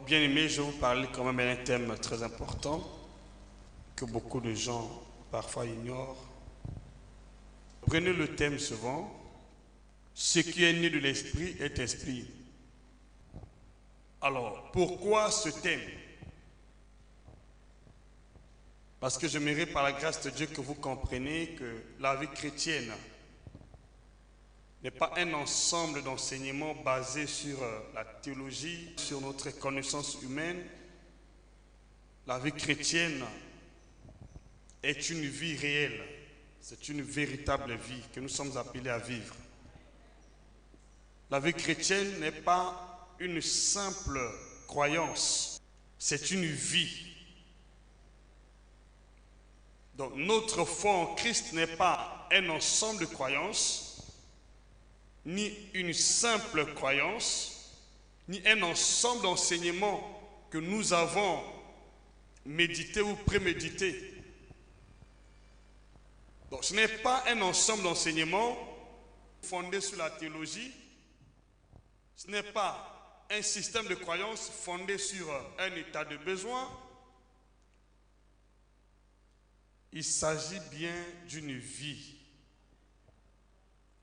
Bien aimé, je vais vous parler quand même d'un thème très important que beaucoup de gens parfois ignorent. Prenez le thème souvent, ce qui est né de l'esprit est esprit. Alors, pourquoi ce thème? Parce que j'aimerais par la grâce de Dieu que vous compreniez que la vie chrétienne n'est pas un ensemble d'enseignements basés sur la théologie, sur notre connaissance humaine. La vie chrétienne est une vie réelle. C'est une véritable vie que nous sommes appelés à vivre. La vie chrétienne n'est pas une simple croyance, c'est une vie. Donc notre foi en Christ n'est pas un ensemble de croyances, ni une simple croyance, ni un ensemble d'enseignements que nous avons médité ou prémédité. Donc ce n'est pas un ensemble d'enseignements fondés sur la théologie, ce n'est pas un système de croyance fondé sur un état de besoin. Il s'agit bien d'une vie.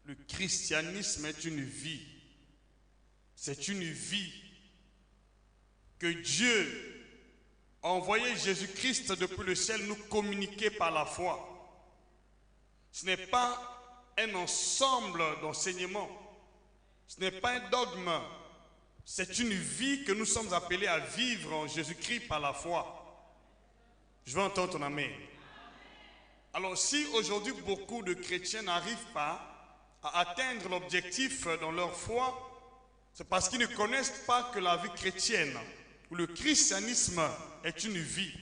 Le christianisme est une vie. C'est une vie que Dieu a envoyé Jésus-Christ depuis le ciel nous communiquer par la foi. Ce n'est pas un ensemble d'enseignements. Ce n'est pas un dogme. C'est une vie que nous sommes appelés à vivre en Jésus-Christ par la foi. Je veux entendre ton amen. Alors si aujourd'hui beaucoup de chrétiens n'arrivent pas à atteindre l'objectif dans leur foi, c'est parce qu'ils ne connaissent pas que la vie chrétienne ou le christianisme est une vie.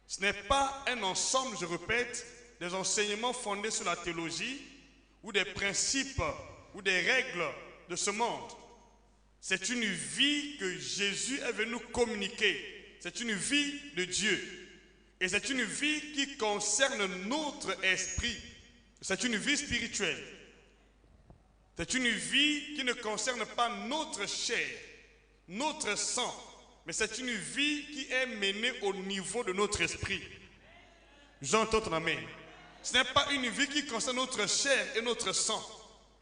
Ce n'est pas un ensemble, je répète, des enseignements fondés sur la théologie ou des principes ou des règles de ce monde. C'est une vie que Jésus est venu communiquer. C'est une vie de Dieu. Et c'est une vie qui concerne notre esprit. C'est une vie spirituelle. C'est une vie qui ne concerne pas notre chair, notre sang, mais c'est une vie qui est menée au niveau de notre esprit. J'entends ton amen. Ce n'est pas une vie qui concerne notre chair et notre sang.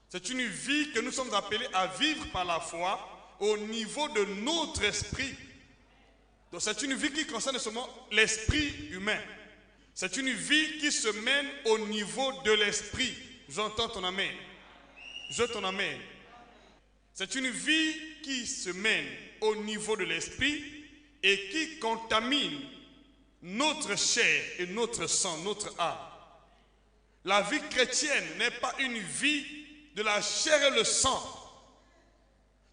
C'est une vie que nous sommes appelés à vivre par la foi au niveau de notre esprit. Donc c'est une vie qui concerne seulement l'esprit humain. C'est une vie qui se mène au niveau de l'esprit. J'entends ton amen. Je ton amen. C'est une vie qui se mène au niveau de l'esprit et qui contamine notre chair et notre sang, notre âme. La vie chrétienne n'est pas une vie de la chair et le sang.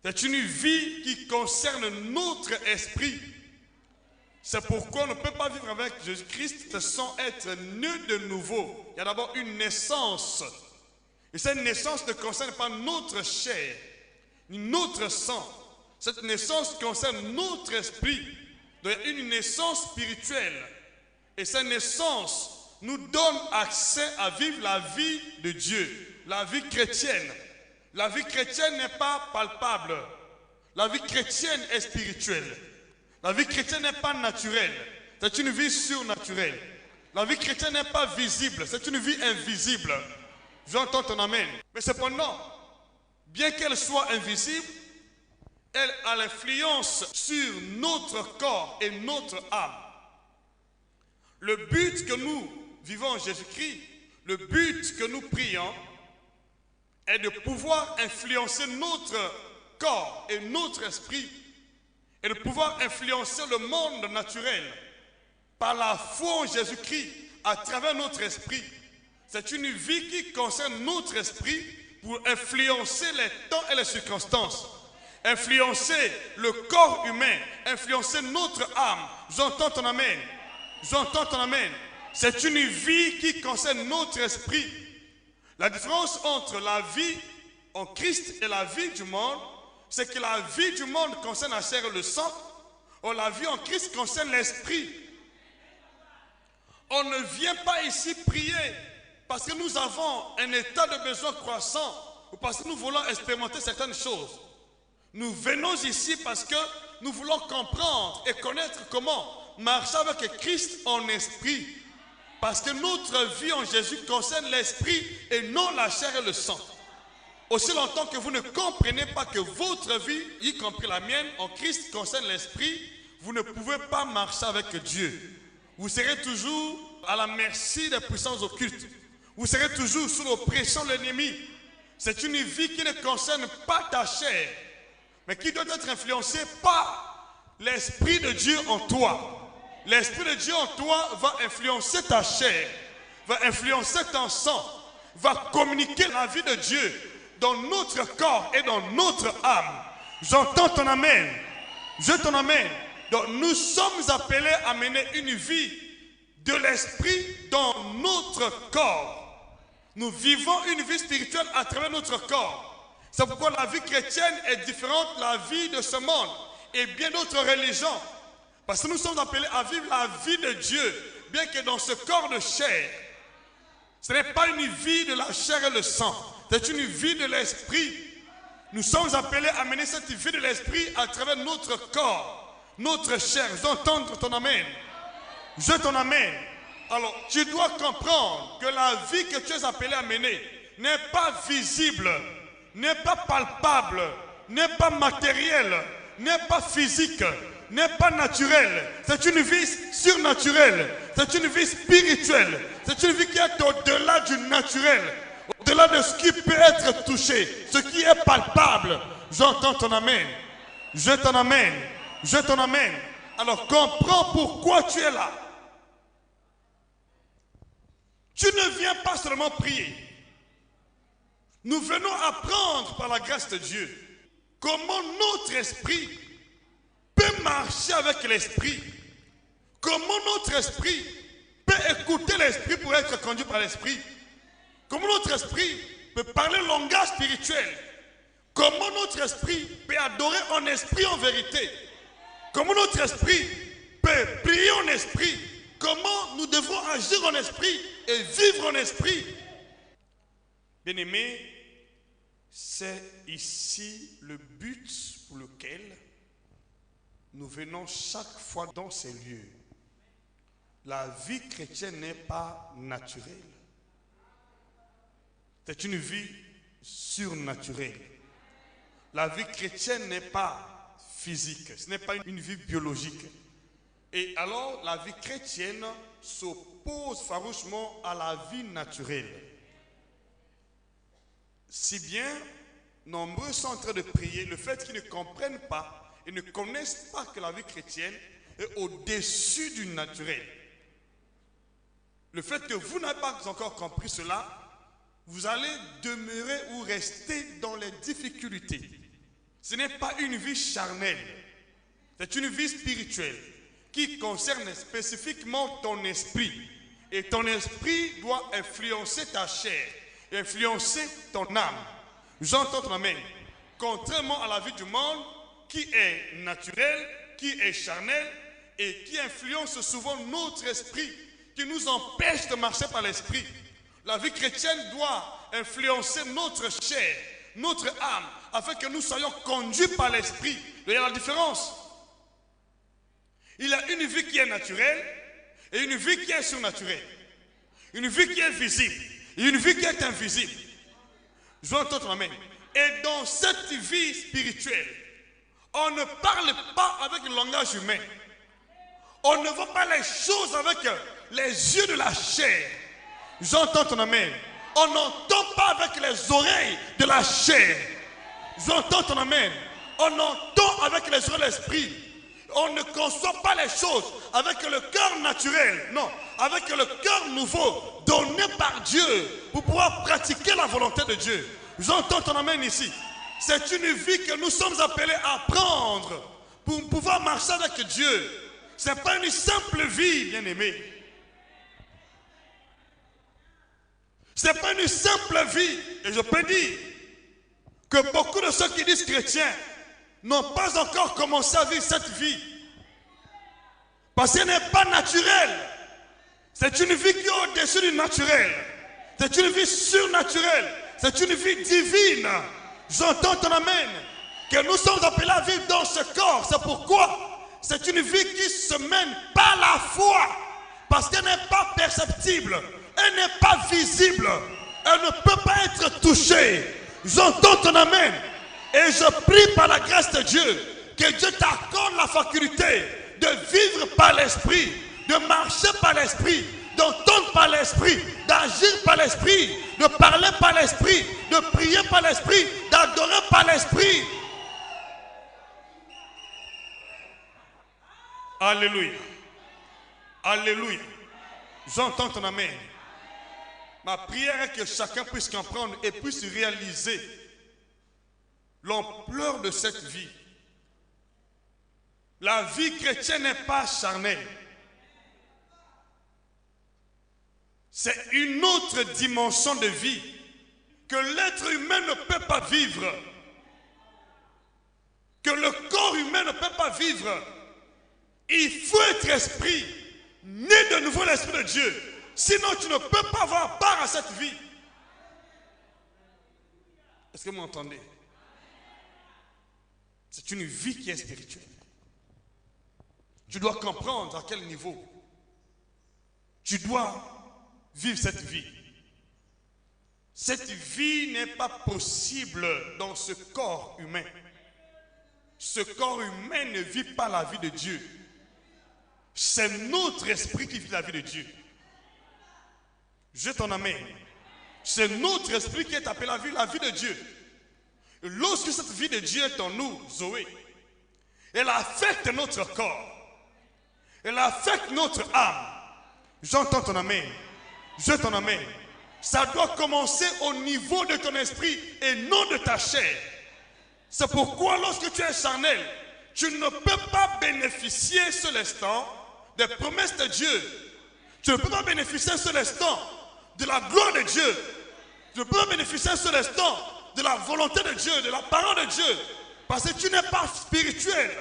C'est une vie qui concerne notre esprit. C'est pourquoi on ne peut pas vivre avec Jésus-Christ sans être né de nouveau. Il y a d'abord une naissance. Et cette naissance ne concerne pas notre chair, ni notre sang. Cette naissance concerne notre esprit. Donc il y a une naissance spirituelle. Et cette naissance nous donne accès à vivre la vie de Dieu, la vie chrétienne. La vie chrétienne n'est pas palpable. La vie chrétienne est spirituelle. La vie chrétienne n'est pas naturelle. C'est une vie surnaturelle. La vie chrétienne n'est pas visible. C'est une vie invisible. J'entends ton amen. Mais cependant, bien qu'elle soit invisible, elle a l'influence sur notre corps et notre âme. Le but que nous vivons en Jésus-Christ, le but que nous prions, est de pouvoir influencer notre corps et notre esprit et de pouvoir influencer le monde naturel par la foi en Jésus-Christ à travers notre esprit. C'est une vie qui concerne notre esprit pour influencer les temps et les circonstances, influencer le corps humain, influencer notre âme. J'entends ton amen. J'entends ton amen. C'est une vie qui concerne notre esprit. La différence entre la vie en Christ et la vie du monde, c'est que la vie du monde concerne la chair et le sang, or la vie en Christ concerne l'esprit. On ne vient pas ici prier parce que nous avons un état de besoin croissant ou parce que nous voulons expérimenter certaines choses. Nous venons ici parce que nous voulons comprendre et connaître comment marcher avec Christ en esprit. Parce que notre vie en Jésus concerne l'esprit et non la chair et le sang. Aussi longtemps que vous ne comprenez pas que votre vie, y compris la mienne, en Christ concerne l'esprit, vous ne pouvez pas marcher avec Dieu. Vous serez toujours à la merci des puissances occultes. Vous serez toujours sous l'oppression de l'ennemi. C'est une vie qui ne concerne pas ta chair, mais qui doit être influencée par l'Esprit de Dieu en toi. L'Esprit de Dieu en toi va influencer ta chair, va influencer ton sang, va communiquer la vie de Dieu dans notre corps et dans notre âme. J'entends ton amen. Je ton amen. Donc nous sommes appelés à mener une vie de l'esprit dans notre corps. Nous vivons une vie spirituelle à travers notre corps. C'est pourquoi la vie chrétienne est différente de la vie de ce monde et bien d'autres religions. Parce que nous sommes appelés à vivre la vie de Dieu, bien que dans ce corps de chair. Ce n'est pas une vie de la chair et le sang. C'est une vie de l'esprit. Nous sommes appelés à mener cette vie de l'esprit à travers notre corps, notre chair. J'entends ton amen. Je ton amen. Alors, tu dois comprendre que la vie que tu es appelé à mener n'est pas visible, n'est pas palpable, n'est pas matérielle, n'est pas physique, n'est pas naturelle. C'est une vie surnaturelle. C'est une vie spirituelle. C'est une vie qui est au-delà du naturel. Au-delà de ce qui peut être touché, ce qui est palpable. J'entends ton amen. Je t'en amène. Je t'en amène. Alors comprends pourquoi tu es là. Tu ne viens pas seulement prier. Nous venons apprendre par la grâce de Dieu comment notre esprit peut marcher avec l'esprit. Comment notre esprit peut écouter l'esprit pour être conduit par l'esprit. Comment notre esprit peut parler le langage spirituel. Comment notre esprit peut adorer en esprit en vérité. Comment notre esprit peut prier en esprit. Comment nous devons agir en esprit et vivre en esprit. Bien-aimés, c'est ici le but pour lequel nous venons chaque fois dans ces lieux. La vie chrétienne n'est pas naturelle. C'est une vie surnaturelle. La vie chrétienne n'est pas physique, ce n'est pas une vie biologique. Et alors, la vie chrétienne s'oppose farouchement à la vie naturelle. Si bien, nombreux sont en train de prier, le fait qu'ils ne comprennent pas et ne connaissent pas que la vie chrétienne est au-dessus du naturel. Le fait que vous n'avez pas encore compris cela, vous allez demeurer ou rester dans les difficultés. Ce n'est pas une vie charnelle, c'est une vie spirituelle qui concerne spécifiquement ton esprit. Et ton esprit doit influencer ta chair, influencer ton âme. J'entends ton amen. Contrairement à la vie du monde qui est naturelle, qui est charnelle et qui influence souvent notre esprit, qui nous empêche de marcher par l'esprit. La vie chrétienne doit influencer notre chair, notre âme, afin que nous soyons conduits par l'esprit. Il y a la différence. Il y a une vie qui est naturelle et une vie qui est surnaturelle. Une vie qui est visible et une vie qui est invisible. Je veux entendre ton amen. Et dans cette vie spirituelle, on ne parle pas avec le langage humain. On ne voit pas les choses avec les yeux de la chair. J'entends ton amen. On n'entend pas avec les oreilles de la chair. J'entends ton amen. On entend avec les oreilles de l'esprit. On ne conçoit pas les choses avec le cœur naturel. Non, avec le cœur nouveau donné par Dieu pour pouvoir pratiquer la volonté de Dieu. J'entends ton amen ici. C'est une vie que nous sommes appelés à prendre pour pouvoir marcher avec Dieu. Ce n'est pas une simple vie, bien-aimé. Ce n'est pas une simple vie. Et je peux dire que beaucoup de ceux qui disent chrétiens n'ont pas encore commencé à vivre cette vie. Parce qu'elle n'est pas naturelle. C'est une vie qui est au-dessus du naturel. C'est une vie surnaturelle. C'est une vie divine. J'entends ton amen. que nous sommes appelés à vivre dans ce corps. C'est pourquoi c'est une vie qui se mène par la foi. Parce qu'elle n'est pas perceptible. Elle n'est pas visible. Elle ne peut pas être touchée. J'entends ton amen. Et je prie par la grâce de Dieu que Dieu t'accorde la faculté de vivre par l'esprit, de marcher par l'esprit, d'entendre par l'esprit, d'agir par l'esprit, de parler par l'esprit, de prier par l'esprit, d'adorer par l'esprit. Alléluia. Alléluia. J'entends ton amen. Ma prière est que chacun puisse comprendre et puisse réaliser l'ampleur de cette vie. La vie chrétienne n'est pas charnelle. C'est une autre dimension de vie que l'être humain ne peut pas vivre. Que le corps humain ne peut pas vivre. Il faut être esprit, né de nouveau l'esprit de Dieu. Sinon, tu ne peux pas avoir part à cette vie. Est-ce que vous m'entendez? C'est une vie qui est spirituelle. Tu dois comprendre à quel niveau tu dois vivre cette vie. Cette vie n'est pas possible dans ce corps humain. Ce corps humain ne vit pas la vie de Dieu. C'est notre esprit qui vit la vie de Dieu. Je t'en amène. C'est notre esprit qui est appelé à vivre la vie de Dieu. Et lorsque cette vie de Dieu est en nous, Zoé, elle affecte notre corps. Elle affecte notre âme. J'entends ton amen. Je t'en amène. Ça doit commencer au niveau de ton esprit et non de ta chair. C'est pourquoi lorsque tu es charnel, tu ne peux pas bénéficier sur l'instant des promesses de Dieu. Tu ne peux pas bénéficier sur l'instant de la gloire de Dieu. Tu ne peux pas bénéficier sur l'instant de la volonté de Dieu, de la parole de Dieu. Parce que tu n'es pas spirituel.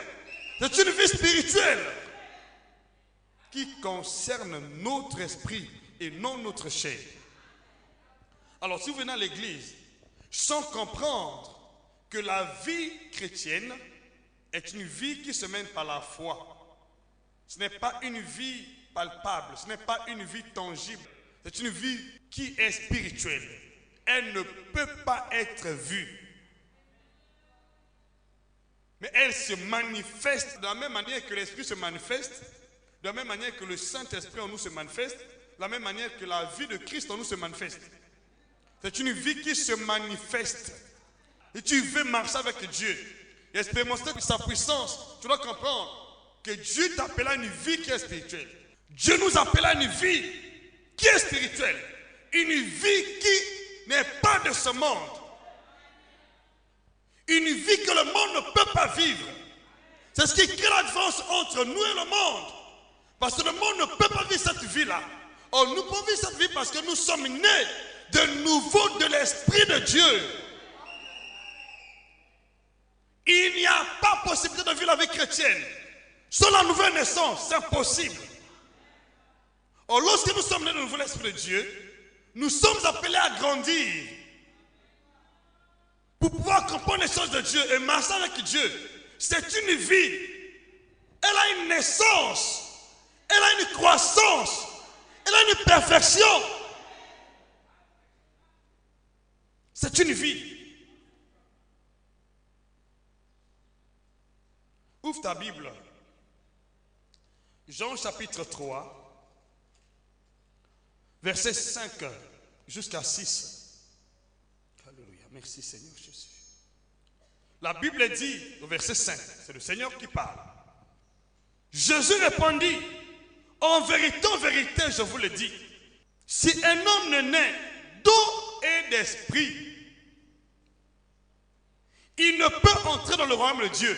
C'est une vie spirituelle qui concerne notre esprit et non notre chair. Alors si vous venez à l'église sans comprendre que la vie chrétienne est une vie qui se mène par la foi, ce n'est pas une vie palpable, ce n'est pas une vie tangible, c'est une vie qui est spirituelle. Elle ne peut pas être vue. Mais elle se manifeste de la même manière que l'Esprit se manifeste, de la même manière que le Saint-Esprit en nous se manifeste, de la même manière que la vie de Christ en nous se manifeste. C'est une vie qui se manifeste. Et tu veux marcher avec Dieu et expérimenter sa puissance. Tu dois comprendre que Dieu t'appelle à une vie qui est spirituelle. Dieu nous appelle à une vie qui est spirituelle. Une vie qui n'est pas de ce monde. Une vie que le monde ne peut pas vivre. C'est ce qui crée la différence entre nous et le monde. Parce que le monde ne peut pas vivre cette vie-là. Or, nous pouvons vivre cette vie parce que nous sommes nés de nouveau de l'Esprit de Dieu. Il n'y a pas possibilité de vivre la vie chrétienne sans la nouvelle naissance. C'est impossible. Or, lorsque nous sommes nés de nouveau de l'Esprit de Dieu, nous sommes appelés à grandir pour pouvoir comprendre les choses de Dieu et marcher avec Dieu. C'est une vie. Elle a une naissance. Elle a une croissance. Elle a une perfection. C'est une vie. Ouvre ta Bible. Jean chapitre 3, verset 5 jusqu'à 6. Alléluia. Merci Seigneur Jésus. La Bible dit au verset 5, c'est le Seigneur qui parle. Jésus répondit, en vérité, je vous le dis, si un homme ne naît d'eau et d'esprit, il ne peut entrer dans le royaume de Dieu.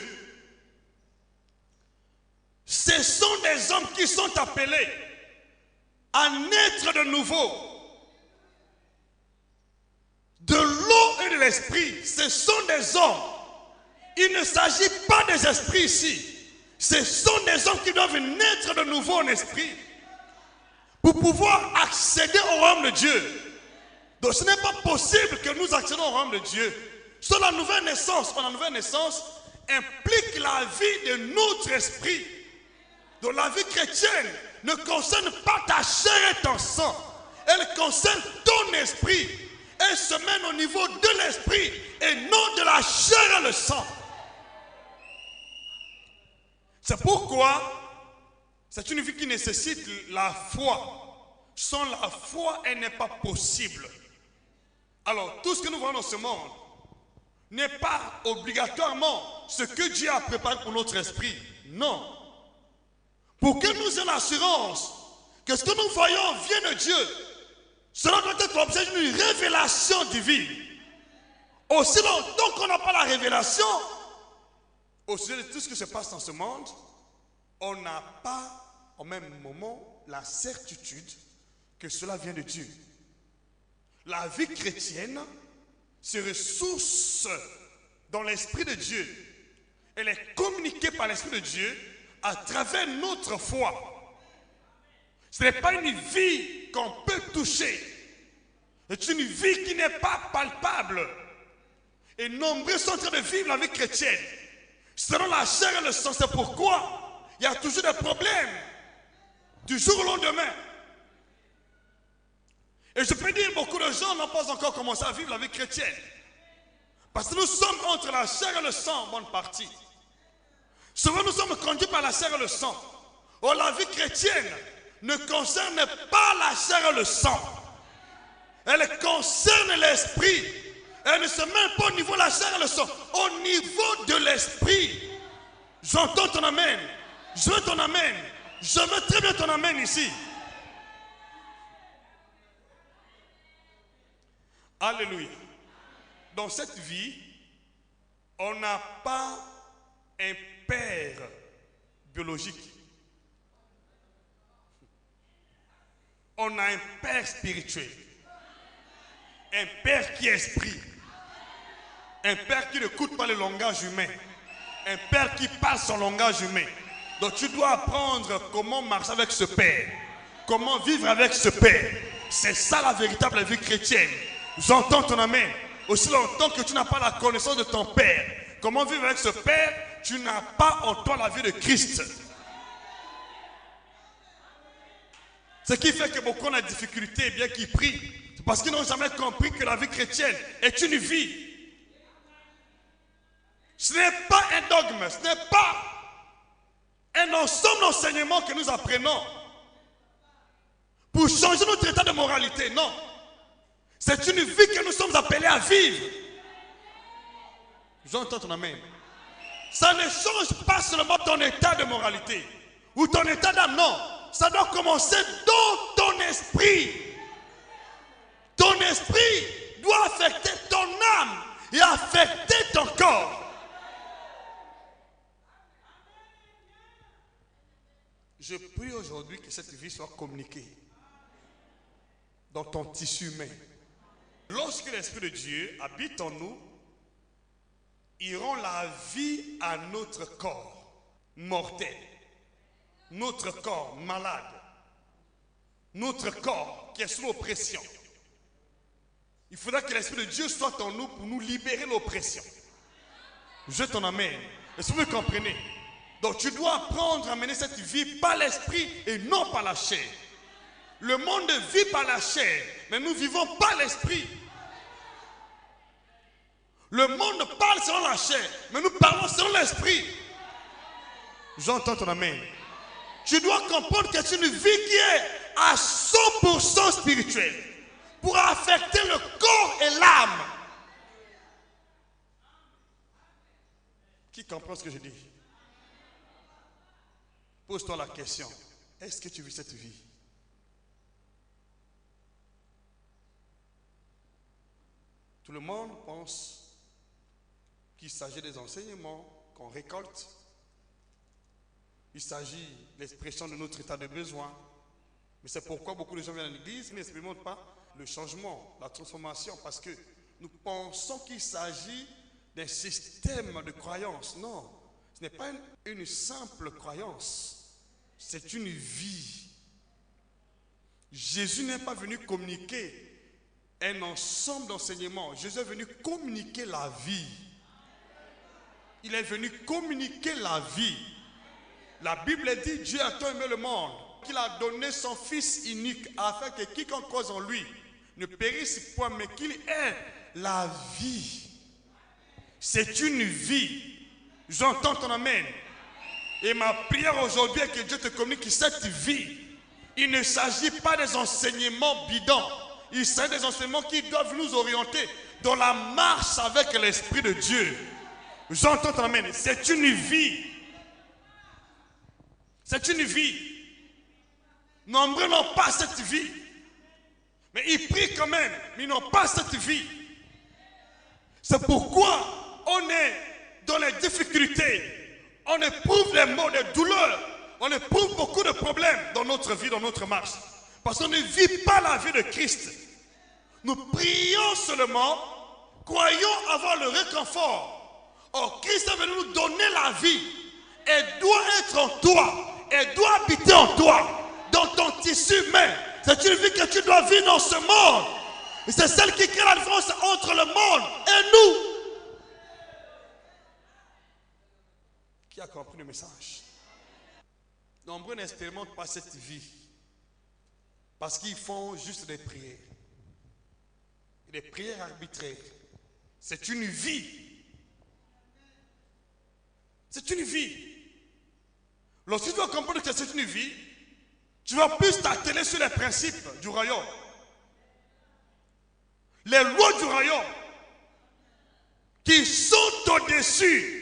Ce sont des hommes qui sont appelés à naître de nouveau. De l'eau et de l'esprit, ce sont des hommes. Il ne s'agit pas des esprits ici. Ce sont des hommes qui doivent naître de nouveau en esprit pour pouvoir accéder au royaume de Dieu. Donc ce n'est pas possible que nous accédions au royaume de Dieu sur la nouvelle naissance. La nouvelle naissance implique la vie de notre esprit. Donc la vie chrétienne ne concerne pas ta chair et ton sang. Elle concerne ton esprit. Elle se mène au niveau de l'esprit et non de la chair et le sang. C'est pourquoi c'est une vie qui nécessite la foi. Sans la foi, elle n'est pas possible. Alors, tout ce que nous voyons dans ce monde n'est pas obligatoirement ce que Dieu a préparé pour notre esprit. Non. Pour que nous ayons l'assurance que ce que nous voyons vient de Dieu, cela doit être l'objet d'une révélation divine. Aussi longtemps qu'on n'a pas la révélation, au sujet de tout ce qui se passe dans ce monde, on n'a pas au même moment la certitude que cela vient de Dieu. La vie chrétienne se ressource dans l'Esprit de Dieu. Elle est communiquée par l'Esprit de Dieu à travers notre foi. Ce n'est pas une vie qu'on peut toucher. C'est une vie qui n'est pas palpable. Et nombreux sont en train de vivre la vie chrétienne selon la chair et le sang. C'est pourquoi il y a toujours des problèmes du jour au lendemain. Et je peux dire, beaucoup de gens n'ont pas encore commencé à vivre la vie chrétienne. Parce que nous sommes entre la chair et le sang en bonne partie. Souvent nous sommes conduits par la chair et le sang. Or la vie chrétienne ne concerne pas la chair et le sang. Elle concerne l'esprit. Elle ne se met pas au niveau de la chair et le sang. Au niveau de l'esprit. J'entends ton amen. Je veux ton amen. Je veux très bien ton amen ici. Alléluia. Dans cette vie, on n'a pas un père biologique. On a un père spirituel. Un père qui est esprit. Un père qui n'écoute pas le langage humain. Un père qui parle son langage humain. Donc tu dois apprendre comment marcher avec ce père. Comment vivre avec ce père. C'est ça la véritable vie chrétienne. J'entends ton amen. Aussi longtemps que tu n'as pas la connaissance de ton Père, comment vivre avec ce Père, tu n'as pas en toi la vie de Christ. Ce qui fait que beaucoup ont la difficulté, bien qu'ils prient, c'est parce qu'ils n'ont jamais compris que la vie chrétienne est une vie. Ce n'est pas un dogme, ce n'est pas un ensemble d'enseignements que nous apprenons pour changer notre état de moralité, non. C'est une vie que nous sommes appelés à vivre. J'entends ton amen. Ça ne change pas seulement ton état de moralité ou ton état d'âme, non. Ça doit commencer dans ton esprit. Ton esprit doit affecter ton âme et affecter ton corps. Je prie aujourd'hui que cette vie soit communiquée dans ton tissu humain. Lorsque l'Esprit de Dieu habite en nous, il rend la vie à notre corps mortel, notre corps malade, notre corps qui est sous l'oppression. Il faudra que l'Esprit de Dieu soit en nous pour nous libérer de l'oppression. Je t'en amène. Est-ce que vous me comprenez? Donc tu dois apprendre à mener cette vie par l'Esprit et non par la chair. Le monde vit par la chair, mais nous vivons par l'Esprit. Le monde parle selon la chair, mais nous parlons selon l'esprit. J'entends ton amen. Tu dois comprendre que c'est une vie qui est à 100% spirituelle pour affecter le corps et l'âme. Qui comprend ce que je dis? Pose-toi la question. Est-ce que tu vis cette vie? Tout le monde pense qu'il s'agit des enseignements qu'on récolte. Il s'agit de l'expression de notre état de besoin. Mais c'est pourquoi beaucoup de gens viennent à l'église et n'expérimentent pas le changement, la transformation, parce que nous pensons qu'il s'agit d'un système de croyance. Non, ce n'est pas une simple croyance, c'est une vie. Jésus n'est pas venu communiquer un ensemble d'enseignements. Jésus est venu communiquer la vie. Il est venu communiquer la vie. La Bible dit, Dieu a tant aimé le monde qu'il a donné son Fils unique afin que quiconque croise en lui ne périsse point, mais qu'il ait la vie. C'est une vie. J'entends ton amen. Et ma prière aujourd'hui est que Dieu te communique cette vie. Il ne s'agit pas des enseignements bidons. Il s'agit des enseignements qui doivent nous orienter dans la marche avec l'Esprit de Dieu. J'entends ton amen. C'est une vie. C'est une vie. Nombreux n'ont pas cette vie. Mais ils prient quand même, mais ils n'ont pas cette vie. C'est pourquoi on est dans les difficultés. On éprouve les maux, les douleurs. On éprouve beaucoup de problèmes dans notre vie, dans notre marche. Parce qu'on ne vit pas la vie de Christ. Nous prions seulement, croyons avoir le réconfort. Or, Christ est venu nous donner la vie. Elle doit être en toi. Elle doit habiter en toi, dans ton tissu humain. C'est une vie que tu dois vivre dans ce monde. Et c'est celle qui crée la différence entre le monde et nous. Qui a compris le message? Nombreux n'expérimentent pas cette vie parce qu'ils font juste des prières. Des prières arbitraires. C'est une vie. C'est une vie. Lorsque tu dois comprendre que c'est une vie, tu vas plus t'atteler sur les principes du royaume. Les lois du royaume qui sont au-dessus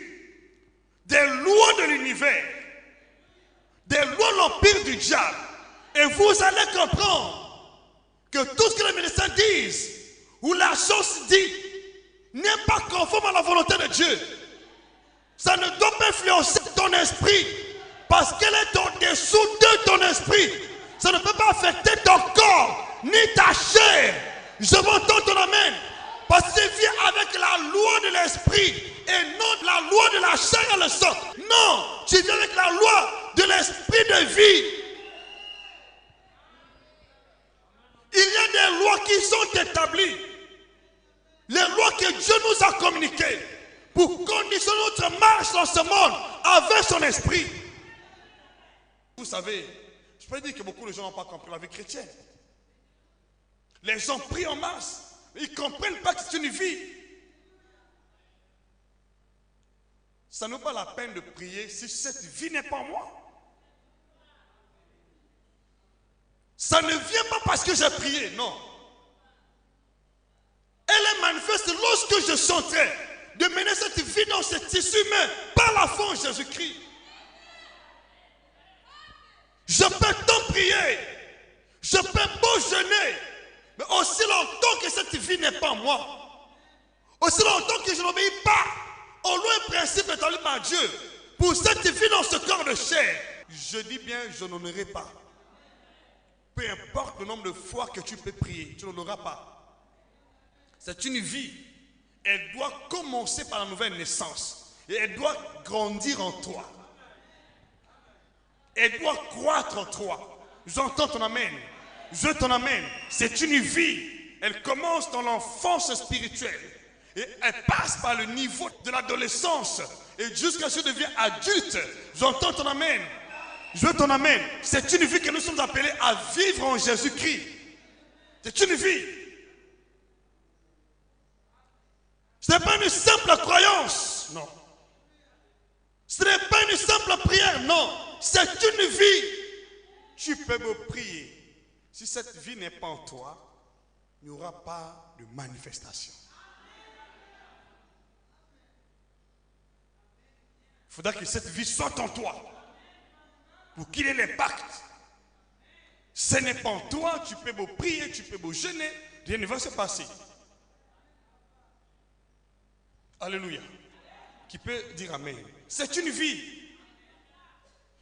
des lois de l'univers, des lois de l'empire du diable. Et vous allez comprendre que tout ce que les ministères disent, ou la chose dit, n'est pas conforme à la volonté de Dieu. Ça ne doit pas influencer ton esprit, parce qu'elle est au-dessous de ton esprit. Ça ne peut pas affecter ton corps, ni ta chair. Je m'entends ton amen. Parce que tu vis avec la loi de l'esprit et non la loi de la chair et le sang. Non, tu vis avec la loi de l'esprit de vie. Il y a des lois qui sont établies. Les lois que Dieu nous a communiquées pour conditionner notre marche dans ce monde avec son esprit. Vous savez, je peux dire que beaucoup de gens n'ont pas compris la vie chrétienne. Les gens prient en masse. Ils ne comprennent pas que c'est une vie. Ça n'a pas la peine de prier si cette vie n'est pas en moi. Ça ne vient pas parce que j'ai prié, non. Elle est manifeste lorsque je suis en train de mener cette vie dans ce tissu humain par la foi en Jésus-Christ. Je peux tant prier, je peux beau jeûner, mais aussi longtemps que cette vie n'est pas en moi, aussi longtemps que je n'obéis pas au lois et principes établis par Dieu pour cette vie dans ce corps de chair, je dis bien, je n'honorerai pas. Peu importe le nombre de fois que tu peux prier, tu n'honoreras pas. C'est une vie. Elle doit commencer par la nouvelle naissance. Et elle doit grandir en toi. Elle doit croître en toi. J'entends ton amen. Je t'en amène. C'est une vie. Elle commence dans l'enfance spirituelle. Et elle passe par le niveau de l'adolescence. Et jusqu'à ce que tu deviens adulte. J'entends ton amen. Je t'en amène. C'est une vie que nous sommes appelés à vivre en Jésus-Christ. C'est une vie. Ce n'est pas une simple croyance. Non. Ce n'est pas une simple prière. Non. C'est une vie. Tu peux me prier. Si cette vie n'est pas en toi, il n'y aura pas de manifestation. Il faudra que cette vie soit en toi pour qu'il ait l'impact. Ce n'est pas en toi, tu peux me prier, tu peux me jeûner, rien ne va se passer. Alléluia. Qui peut dire amen? C'est une vie.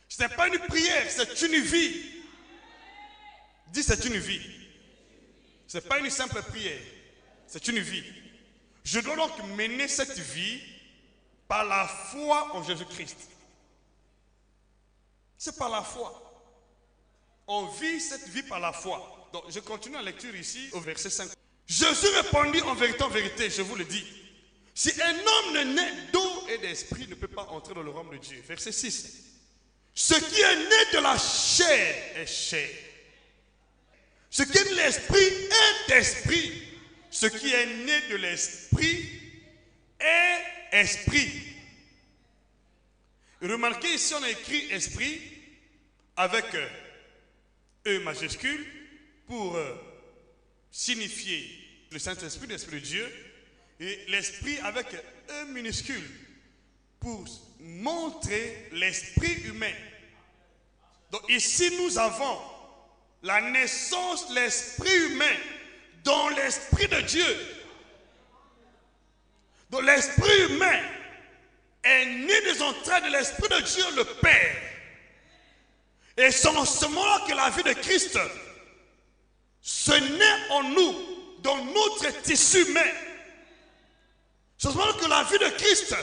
Ce n'est pas une prière, c'est une vie. Dis c'est une vie. Ce n'est pas une simple prière, c'est une vie. Je dois donc mener cette vie par la foi en Jésus-Christ. C'est par la foi. On vit cette vie par la foi. Donc je continue la lecture ici au verset 5. Jésus répondit en vérité, je vous le dis. Si un homme ne naît d'eau et d'esprit, il ne peut pas entrer dans le royaume de Dieu. Verset 6. Ce qui est né de la chair est chair. Ce qui est de l'esprit est d'esprit. Ce qui est né de l'esprit est esprit. Remarquez ici, on a écrit esprit avec E majuscule pour signifier le Saint-Esprit, l'Esprit de Dieu, et l'esprit avec E minuscule pour montrer l'esprit humain. Donc ici nous avons la naissance de l'esprit humain dans l'esprit de Dieu. Donc l'esprit humain est né des entrailles de l'esprit de Dieu, le Père. Et c'est en ce moment que la vie de Christ se naît en nous, dans notre tissu humain. C'est en ce moment que la vie de Christ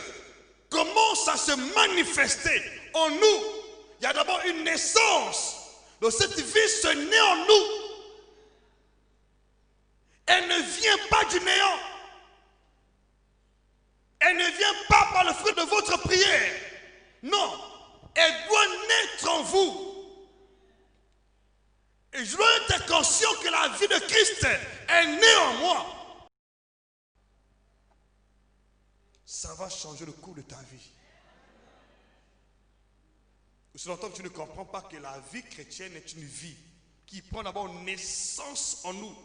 commence à se manifester en nous. Il y a d'abord une naissance. Donc cette vie se naît en nous. Elle ne vient pas du néant. Elle ne vient pas par le fruit de votre prière. Non, elle doit naître en vous. Et je dois être conscient que la vie de Christ est née en moi. Ça va changer le cours de ta vie. Aussi longtemps que tu ne comprends pas que la vie chrétienne est une vie qui prend d'abord naissance en nous.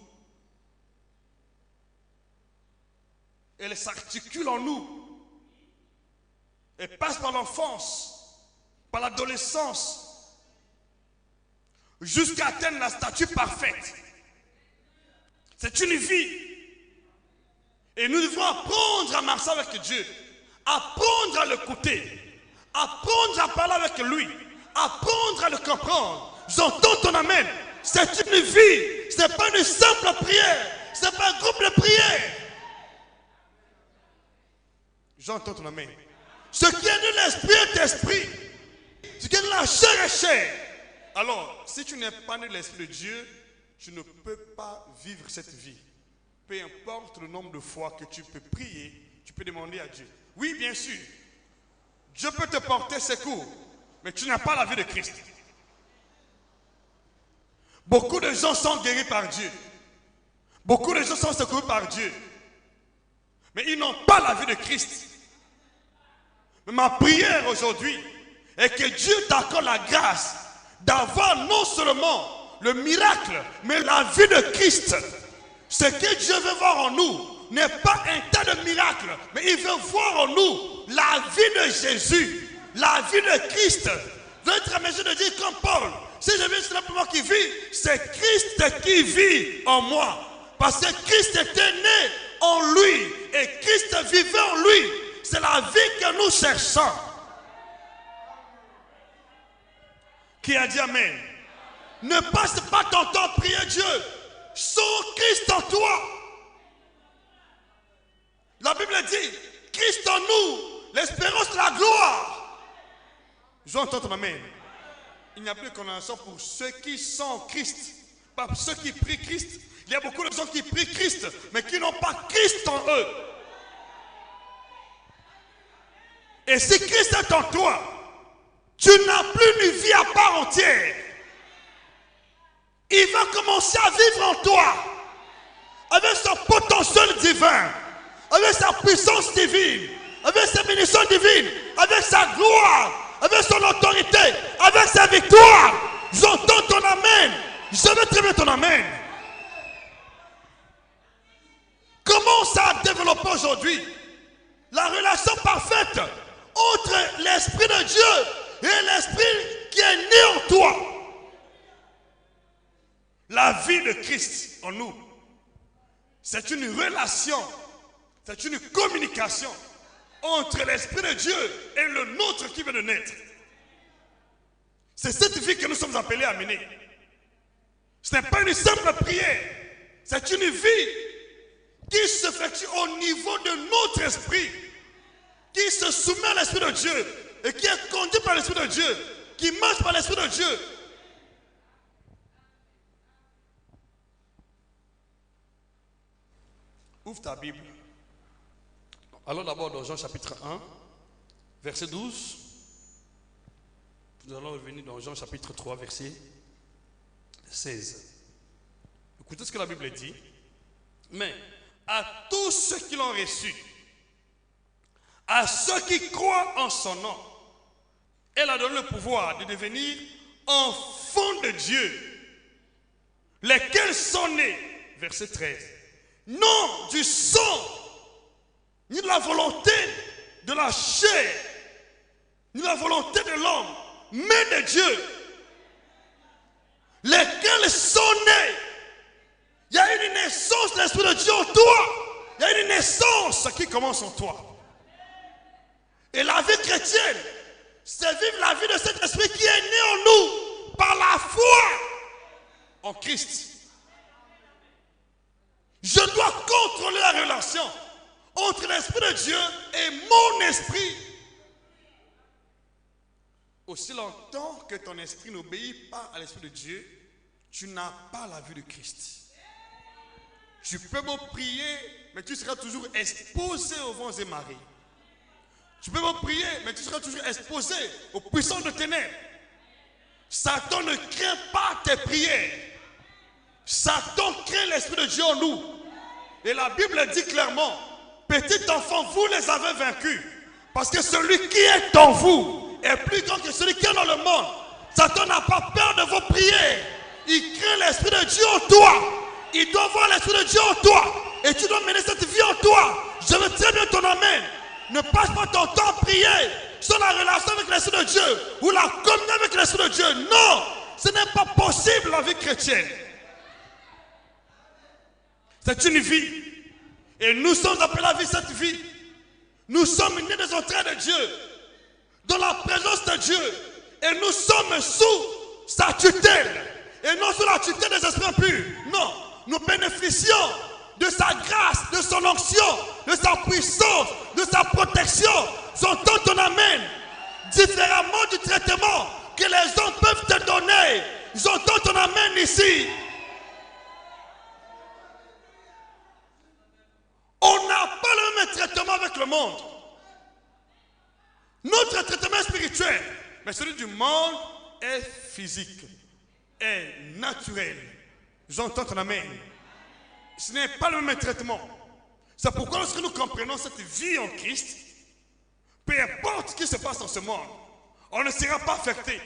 Elle s'articule en nous. Elle passe par l'enfance, par l'adolescence, jusqu'à atteindre la stature parfaite. C'est une vie. Et nous devons apprendre à marcher avec Dieu, apprendre à l'écouter, apprendre à parler avec lui, apprendre à le comprendre. J'entends ton amen. C'est une vie. Ce n'est pas une simple prière. Ce n'est pas un groupe de prière. J'entends ton amen. Ce qui est de l'esprit est esprit. Ce qui est de la chair est chair. Alors, si tu n'es pas né de l'esprit de Dieu, tu ne peux pas vivre cette vie. Peu importe le nombre de fois que tu peux prier, tu peux demander à Dieu. Oui, bien sûr. Dieu peut te porter secours, mais tu n'as pas la vie de Christ. Beaucoup de gens sont guéris par Dieu. Beaucoup de gens sont secourus par Dieu. Mais ils n'ont pas la vie de Christ. Mais ma prière aujourd'hui est que Dieu t'accorde la grâce d'avoir non seulement le miracle, mais la vie de Christ. Ce que Dieu veut voir en nous n'est pas un tas de miracles, mais il veut voir en nous la vie de Jésus, la vie de Christ. Je vais être à mesure de dire comme Paul, si je vis simplement qui vit, c'est Christ qui vit en moi. Parce que Christ était né en lui et Christ vivait en lui. C'est la vie que nous cherchons. Qui a dit amen? Ne passe pas ton temps à prier Dieu sans Christ en toi. La Bible dit, Christ en nous, l'espérance de la gloire. J'entends ton amen. Il n'y a plus de condamnation pour ceux qui sont en Christ. Pas pour ceux qui prient Christ. Il y a beaucoup de gens qui prient Christ, mais qui n'ont pas Christ en eux. Et si Christ est en toi, tu n'as plus une vie à part entière. Il va commencer à vivre en toi, avec son potentiel divin, avec sa puissance divine, avec sa bénédiction divine, avec sa gloire, avec son autorité, avec sa victoire. J'entends ton amen. Je veux très bien ton amen. Commence à développer aujourd'hui la relation parfaite entre l'Esprit de Dieu et l'Esprit qui est né en toi. La vie de Christ en nous, c'est une relation, c'est une communication entre l'Esprit de Dieu et le nôtre qui vient de naître. C'est cette vie que nous sommes appelés à mener. Ce n'est pas une simple prière, c'est une vie qui s'effectue au niveau de notre esprit, qui se soumet à l'Esprit de Dieu et qui est conduit par l'Esprit de Dieu, qui marche par l'Esprit de Dieu. Ouvre ta Bible. Allons d'abord dans Jean chapitre 1, verset 12. Nous allons revenir dans Jean chapitre 3, verset 16. Écoutez ce que la Bible dit. Mais à tous ceux qui l'ont reçu, à ceux qui croient en son nom, elle a donné le pouvoir de devenir enfants de Dieu, lesquels sont nés, verset 13, non du sang, ni de la volonté de la chair, ni de la volonté de l'homme, mais de Dieu, lesquels sont nés. Il y a une naissance de l'Esprit de Dieu en toi. Il y a une naissance qui commence en toi. Et la vie chrétienne, c'est vivre la vie de cet esprit qui est né en nous par la foi en Christ. Je dois contrôler la relation entre l'Esprit de Dieu et mon esprit. Aussi longtemps que ton esprit n'obéit pas à l'Esprit de Dieu, tu n'as pas la vue de Christ. Tu peux me prier, mais tu seras toujours exposé aux vents et marées. Tu peux me prier, mais tu seras toujours exposé aux puissances de ténèbres. Satan ne craint pas tes prières. Satan craint l'Esprit de Dieu en nous. Et la Bible dit clairement, petits enfants, vous les avez vaincus. Parce que celui qui est en vous est plus grand que celui qui est dans le monde. Satan n'a pas peur de vos prières. Il craint l'Esprit de Dieu en toi. Il doit voir l'Esprit de Dieu en toi. Et tu dois mener cette vie en toi. Je veux très bien ton amen. Ne passe pas ton temps à prier sur la relation avec l'Esprit de Dieu ou la communion avec l'Esprit de Dieu. Non, ce n'est pas possible la vie chrétienne. C'est une vie. Et nous sommes appelés à vivre cette vie. Nous sommes nés des entrailles de Dieu, dans la présence de Dieu. Et nous sommes sous sa tutelle. Et non sous la tutelle des esprits impurs. Non, nous bénéficions de sa grâce, de son onction, de sa puissance, de sa protection. J'entends ton amen. Différemment du traitement que les hommes peuvent te donner. J'entends ton amen ici. On n'a pas le même traitement avec le monde. Notre traitement est spirituel, mais celui du monde est physique, est naturel. J'entends ton amen. Ce n'est pas le même traitement. C'est pourquoi lorsque nous comprenons cette vie en Christ, peu importe ce qui se passe dans ce monde, on ne sera pas affecté.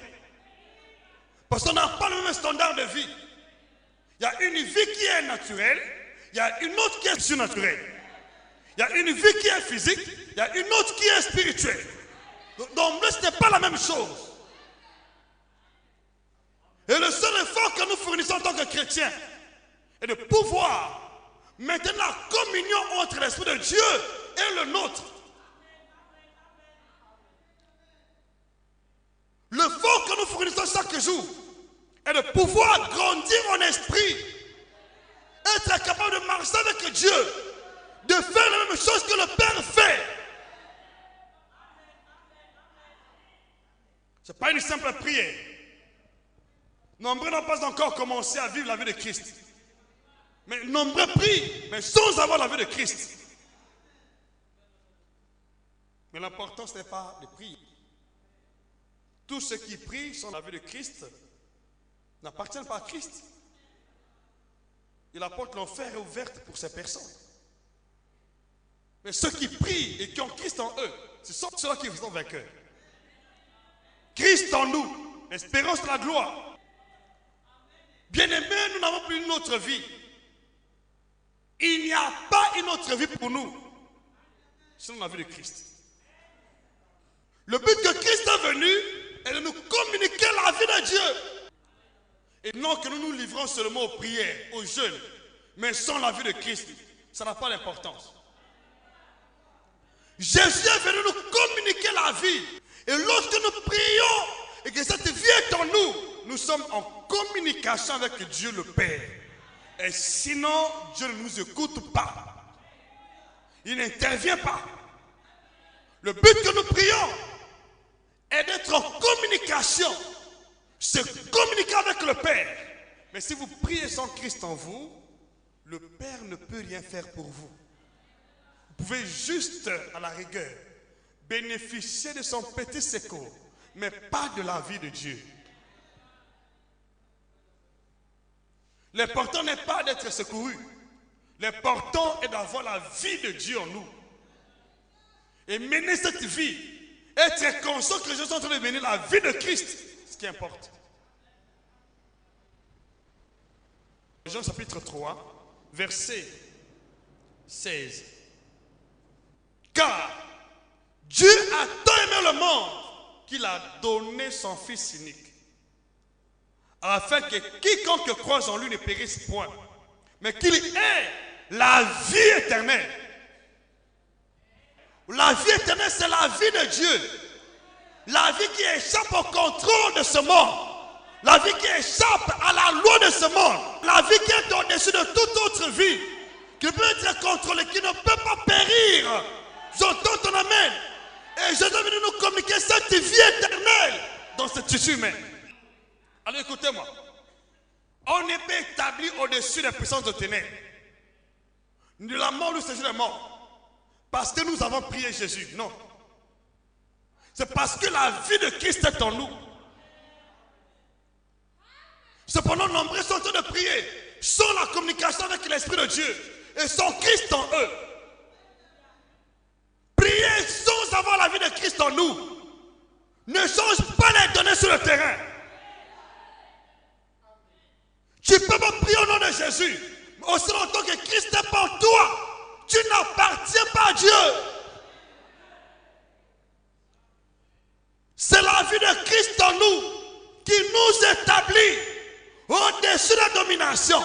Parce qu'on n'a pas le même standard de vie. Il y a une vie qui est naturelle, il y a une autre qui est surnaturelle. Il y a une vie qui est physique, il y a une autre qui est spirituelle. Donc, ce n'est pas la même chose. Et le seul effort que nous fournissons en tant que chrétiens est de pouvoir maintenir la communion entre l'Esprit de Dieu et le nôtre. L'effort que nous fournissons chaque jour est de pouvoir grandir en esprit, être capable de marcher avec Dieu, de faire la même chose que le Père fait. Ce n'est pas une simple prière. Nombreux n'ont pas encore commencé à vivre la vie de Christ. Mais nombreux prient, mais sans avoir la vie de Christ. Mais l'important, ce n'est pas de prier. Tous ceux qui prient sans la vie de Christ n'appartiennent pas à Christ. Et la porte de l'enfer est ouverte pour ces personnes. Mais ceux qui prient et qui ont Christ en eux, ce sont ceux-là qui sont vainqueurs. Christ en nous, l'espérance de la gloire. Bien-aimés, nous n'avons plus une autre vie. Il n'y a pas une autre vie pour nous, sinon la vie de Christ. Le but que Christ est venu est de nous communiquer la vie de Dieu. Et non que nous nous livrons seulement aux prières, aux jeûnes, mais sans la vie de Christ, ça n'a pas d'importance. Jésus est venu nous communiquer la vie. Et lorsque nous prions et que cette vie est en nous, nous sommes en communication avec Dieu le Père. Et sinon, Dieu ne nous écoute pas. Il n'intervient pas. Le but que nous prions est d'être en communication. Se communiquer avec le Père. Mais si vous priez sans Christ en vous, le Père ne peut rien faire pour vous. pouvez juste, à la rigueur, bénéficier de son petit secours, mais pas de la vie de Dieu. L'important n'est pas d'être secouru. L'important est d'avoir la vie de Dieu en nous. Et mener cette vie, être conscient que je suis en train de mener la vie de Christ, ce qui importe. Jean chapitre 3, verset 16. Car Dieu a tant aimé le monde qu'il a donné son Fils unique, afin que quiconque croise en lui ne périsse point, mais qu'il ait la vie éternelle. La vie éternelle, c'est la vie de Dieu. La vie qui échappe au contrôle de ce monde. La vie qui échappe à la loi de ce monde. La vie qui est au-dessus de toute autre vie. Qui peut être contrôlée, qui ne peut pas périr. J'entends ton amen. Et Jésus est venu nous communiquer cette vie éternelle dans ce tissu humain. Alors écoutez-moi. On n'est pas établi au-dessus des puissances de ténèbres. De la mort, le séjour est mort. Parce que nous avons prié Jésus. Non. C'est parce que la vie de Christ est en nous. Cependant, nombreux sont en train de prier sans la communication avec l'Esprit de Dieu et sans Christ en eux. Prier sans avoir la vie de Christ en nous ne change pas les données sur le terrain. Tu peux pas prier au nom de Jésus, mais aussi longtemps que Christ n'est pas en toi, tu n'appartiens pas à Dieu. C'est la vie de Christ en nous qui nous établit au-dessus de la domination,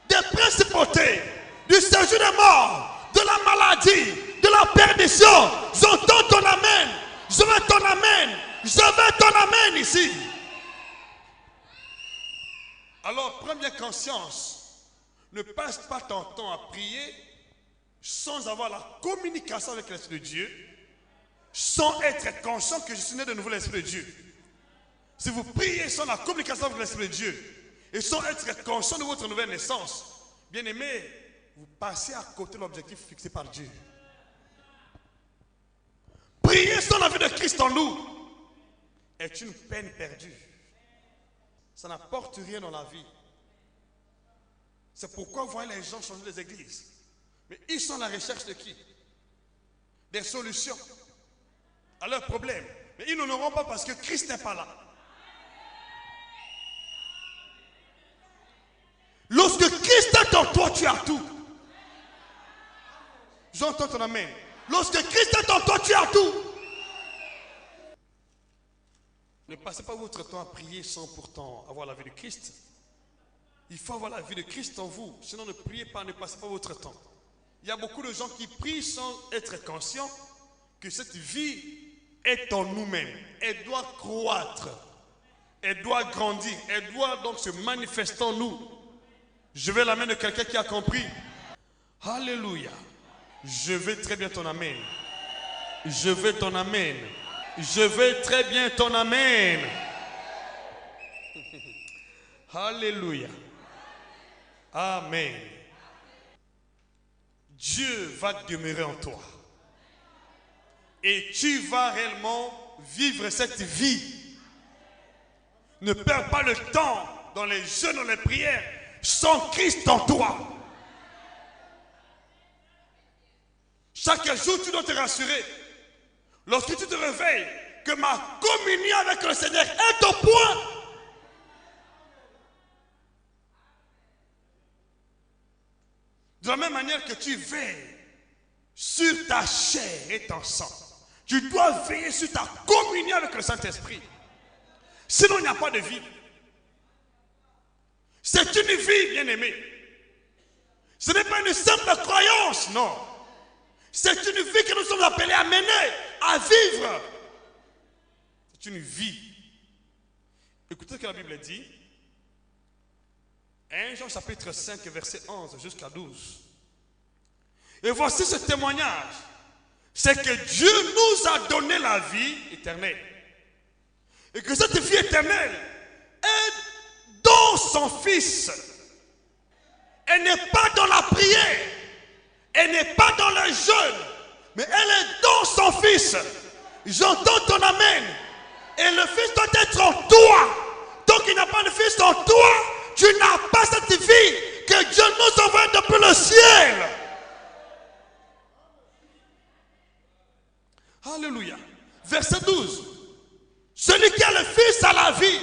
des principautés, du séjour des morts, de la maladie, de la perdition. J'entends ton amen. Je veux ton amen. Je veux ton amen ici. Alors, prends bien conscience. Ne passe pas ton temps à prier sans avoir la communication avec l'Esprit de Dieu, sans être conscient que je suis né de nouveau l'Esprit de Dieu. Si vous priez sans la communication avec l'Esprit de Dieu et sans être conscient de votre nouvelle naissance, bien aimé, vous passez à côté de l'objectif fixé par Dieu. Prier sans la vie de Christ en nous est une peine perdue. Ça n'apporte rien dans la vie. C'est pourquoi vous voyez les gens changer les églises. Mais ils sont à la recherche de qui? Des solutions à leurs problèmes. Mais ils n'en auront pas parce que Christ n'est pas là. Lorsque Christ est en toi, tu as tout. J'entends ton amen. Lorsque Christ est en toi, tu as tout. Ne passez pas votre temps à prier sans pourtant avoir la vie de Christ. Il faut avoir la vie de Christ en vous. Sinon, ne priez pas, ne passez pas votre temps. Il y a beaucoup de gens qui prient sans être conscients que cette vie est en nous-mêmes. Elle doit croître. Elle doit grandir. Elle doit donc se manifester en nous. Je veux la main de quelqu'un qui a compris. Alléluia. Je veux très bien ton amen. Je veux ton amen. Je veux très bien ton amen. Alléluia. Amen. Dieu va demeurer en toi. Et tu vas réellement vivre cette vie. Ne perds pas le temps dans les jeûnes, dans les prières, sans Christ en toi. Chaque jour, tu dois te rassurer. Lorsque tu te réveilles, que ma communion avec le Seigneur est au point. De la même manière que tu veilles sur ta chair et ton sang, tu dois veiller sur ta communion avec le Saint-Esprit. Sinon, il n'y a pas de vie. C'est une vie, bien-aimée. Ce n'est pas une simple croyance, non. C'est une vie que nous sommes appelés à mener, à vivre. C'est une vie. Écoutez ce que la Bible dit. 1 Jean chapitre 5, verset 11 jusqu'à 12. Et voici ce témoignage. C'est que Dieu nous a donné la vie éternelle. Et que cette vie éternelle est dans son Fils. Elle n'est pas dans la prière. Elle n'est pas dans le jeûne. Fils. J'entends ton amen. Et le Fils doit être en toi. Tant qu'il n'y a pas de Fils en toi, tu n'as pas cette vie que Dieu nous envoie depuis le ciel. Alléluia. Verset 12. Celui qui a le Fils a la vie.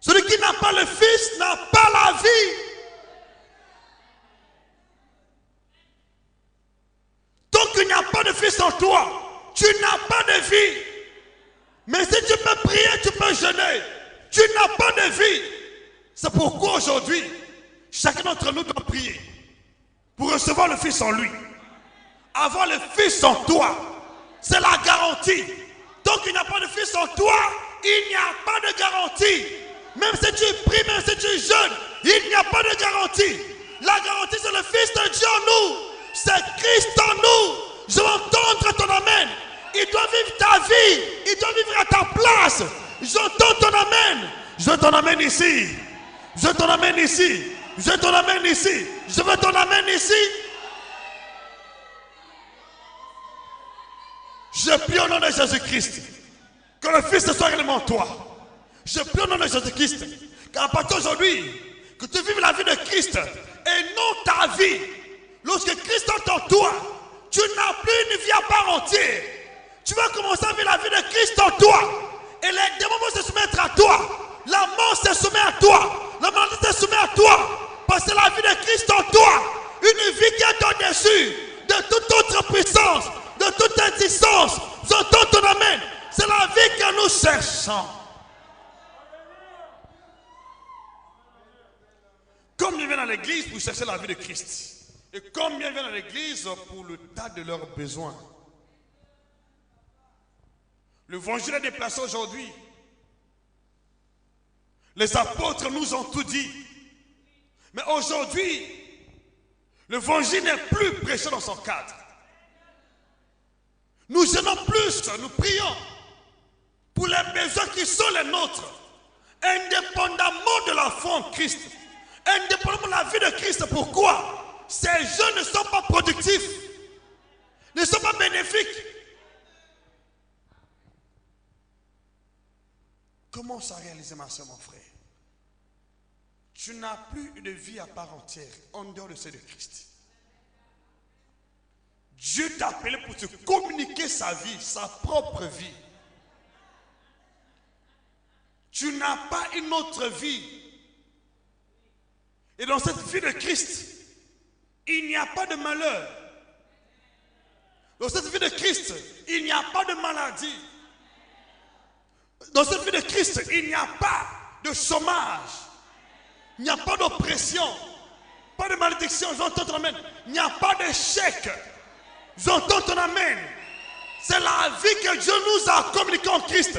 Celui qui n'a pas le Fils n'a pas la vie. Tant qu'il n'y a pas de Fils en toi, tu n'as pas de vie. Mais si tu peux prier, tu peux jeûner. Tu n'as pas de vie. C'est pourquoi aujourd'hui, chacun d'entre nous doit prier pour recevoir le Fils en lui. Avoir le Fils en toi, c'est la garantie. Tant qu'il n'y a pas de Fils en toi, il n'y a pas de garantie. Même si tu pries, même si tu jeûnes, il n'y a pas de garantie. La garantie, c'est le Fils de Dieu en nous. C'est Christ en nous. Je veux entendre ton amen. Il doit vivre ta vie. Il doit vivre à ta place. J'entends ton amen. Je veux ton amen ici. Je veux ton amen ici. Je veux ton amen ici. Je veux ton amen ici. Je prie au nom de Jésus-Christ que le Fils soit réellement en toi. Je prie au nom de Jésus-Christ qu'à partir d'aujourd'hui, que tu vives la vie de Christ et non ta vie. Lorsque Christ est en toi, tu n'as plus une vie à part entière. Tu vas commencer à vivre la vie de Christ en toi. Et les démons vont se soumettre à toi. La mort se soumet à toi. La maladie se soumet à toi. Parce que la vie de Christ en toi, une vie qui est au-dessus de toute autre puissance, de toute existence. J'entends ton amen. C'est la vie que nous cherchons. Combien viennent à l'église pour chercher la vie de Christ? Et combien viennent à l'église pour le tas de leurs besoins? L'évangile est déplacé aujourd'hui. Les apôtres nous ont tout dit. Mais aujourd'hui, l'évangile n'est plus prêché dans son cadre. Nous gênons plus, nous prions pour les besoins qui sont les nôtres, indépendamment de la foi en Christ, indépendamment de la vie de Christ. Pourquoi? Ces jeunes ne sont pas productifs, ne sont pas bénéfiques. Commence à réaliser, ma soeur, mon frère. Tu n'as plus de vie à part entière en dehors de celle de Christ. Dieu t'a appelé pour te communiquer sa vie, sa propre vie. Tu n'as pas une autre vie. Et dans cette vie de Christ, il n'y a pas de malheur. Dans cette vie de Christ, il n'y a pas de maladie. Dans cette vie de Christ, il n'y a pas de chômage. Il n'y a pas d'oppression. Pas de malédiction. J'entends ton amen. Il n'y a pas d'échec. J'entends ton amen. C'est la vie que Dieu nous a communiquée en Christ.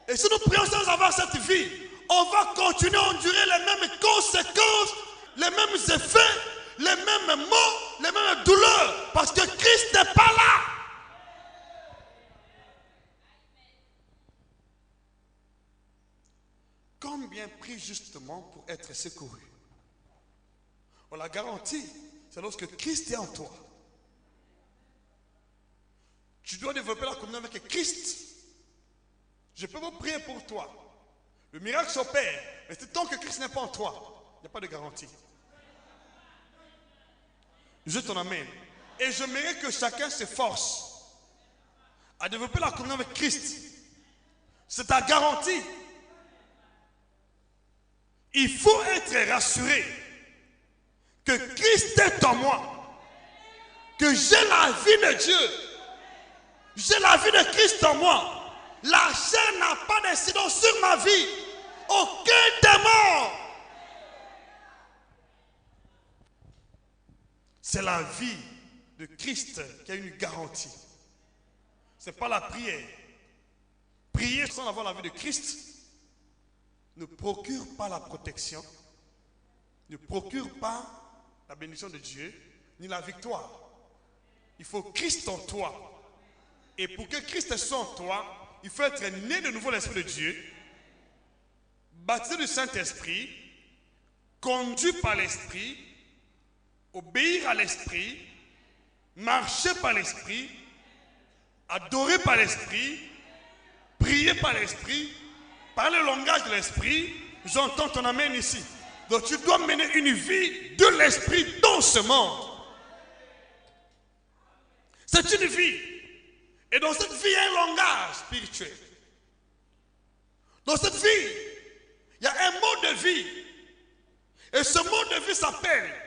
Et si nous prions sans avoir cette vie, on va continuer à endurer les mêmes conséquences, les mêmes effets, les mêmes maux, les mêmes douleurs. Parce que Christ n'est pas là. Combien prient justement pour être secouru? On la garantit, c'est lorsque Christ est en toi. Tu dois développer la communion avec Christ. Je peux vous prier pour toi. Le miracle s'opère, mais tant que Christ n'est pas en toi, il n'y a pas de garantie. Je t'en amène. Et j'aimerais que chacun s'efforce à développer la communion avec Christ. C'est ta garantie. Il faut être rassuré que Christ est en moi, que j'ai la vie de Dieu, j'ai la vie de Christ en moi. La chair n'a pas d'incidence sur ma vie. Aucun démon. C'est la vie de Christ qui a une garantie. Ce n'est pas la prière. Prier sans avoir la vie de Christ ne procure pas la protection, ne procure pas la bénédiction de Dieu, ni la victoire. Il faut Christ en toi. Et pour que Christ soit en toi, il faut être né de nouveau l'Esprit de Dieu, baptisé du Saint-Esprit, conduit par l'Esprit, obéir à l'Esprit, marcher par l'Esprit, adorer par l'esprit, prier par l'esprit, parler le langage de l'esprit. J'entends ton amen ici. Donc tu dois mener une vie de l'esprit dans ce monde. C'est une vie. Et dans cette vie, il y a un langage spirituel. Dans cette vie, il y a un mode de vie. Et ce mode de vie s'appelle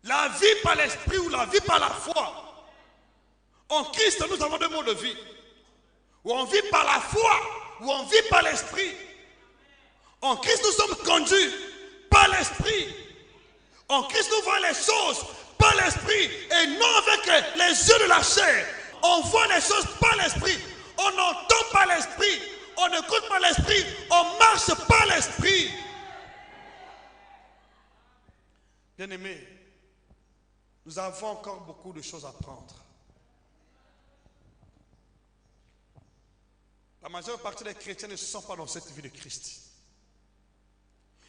la vie par l'esprit ou la vie par la foi. En Christ, nous avons deux modes de vie. Ou on vit par la foi, ou on vit par l'esprit. En Christ, nous sommes conduits par l'esprit. En Christ, nous voyons les choses par l'esprit et non avec les yeux de la chair. On voit les choses par l'esprit. On entend par l'esprit. On écoute par l'esprit. On marche par l'esprit. Bien-aimés, nous avons encore beaucoup de choses à apprendre. La majeure partie des chrétiens ne sont pas dans cette vie de Christ.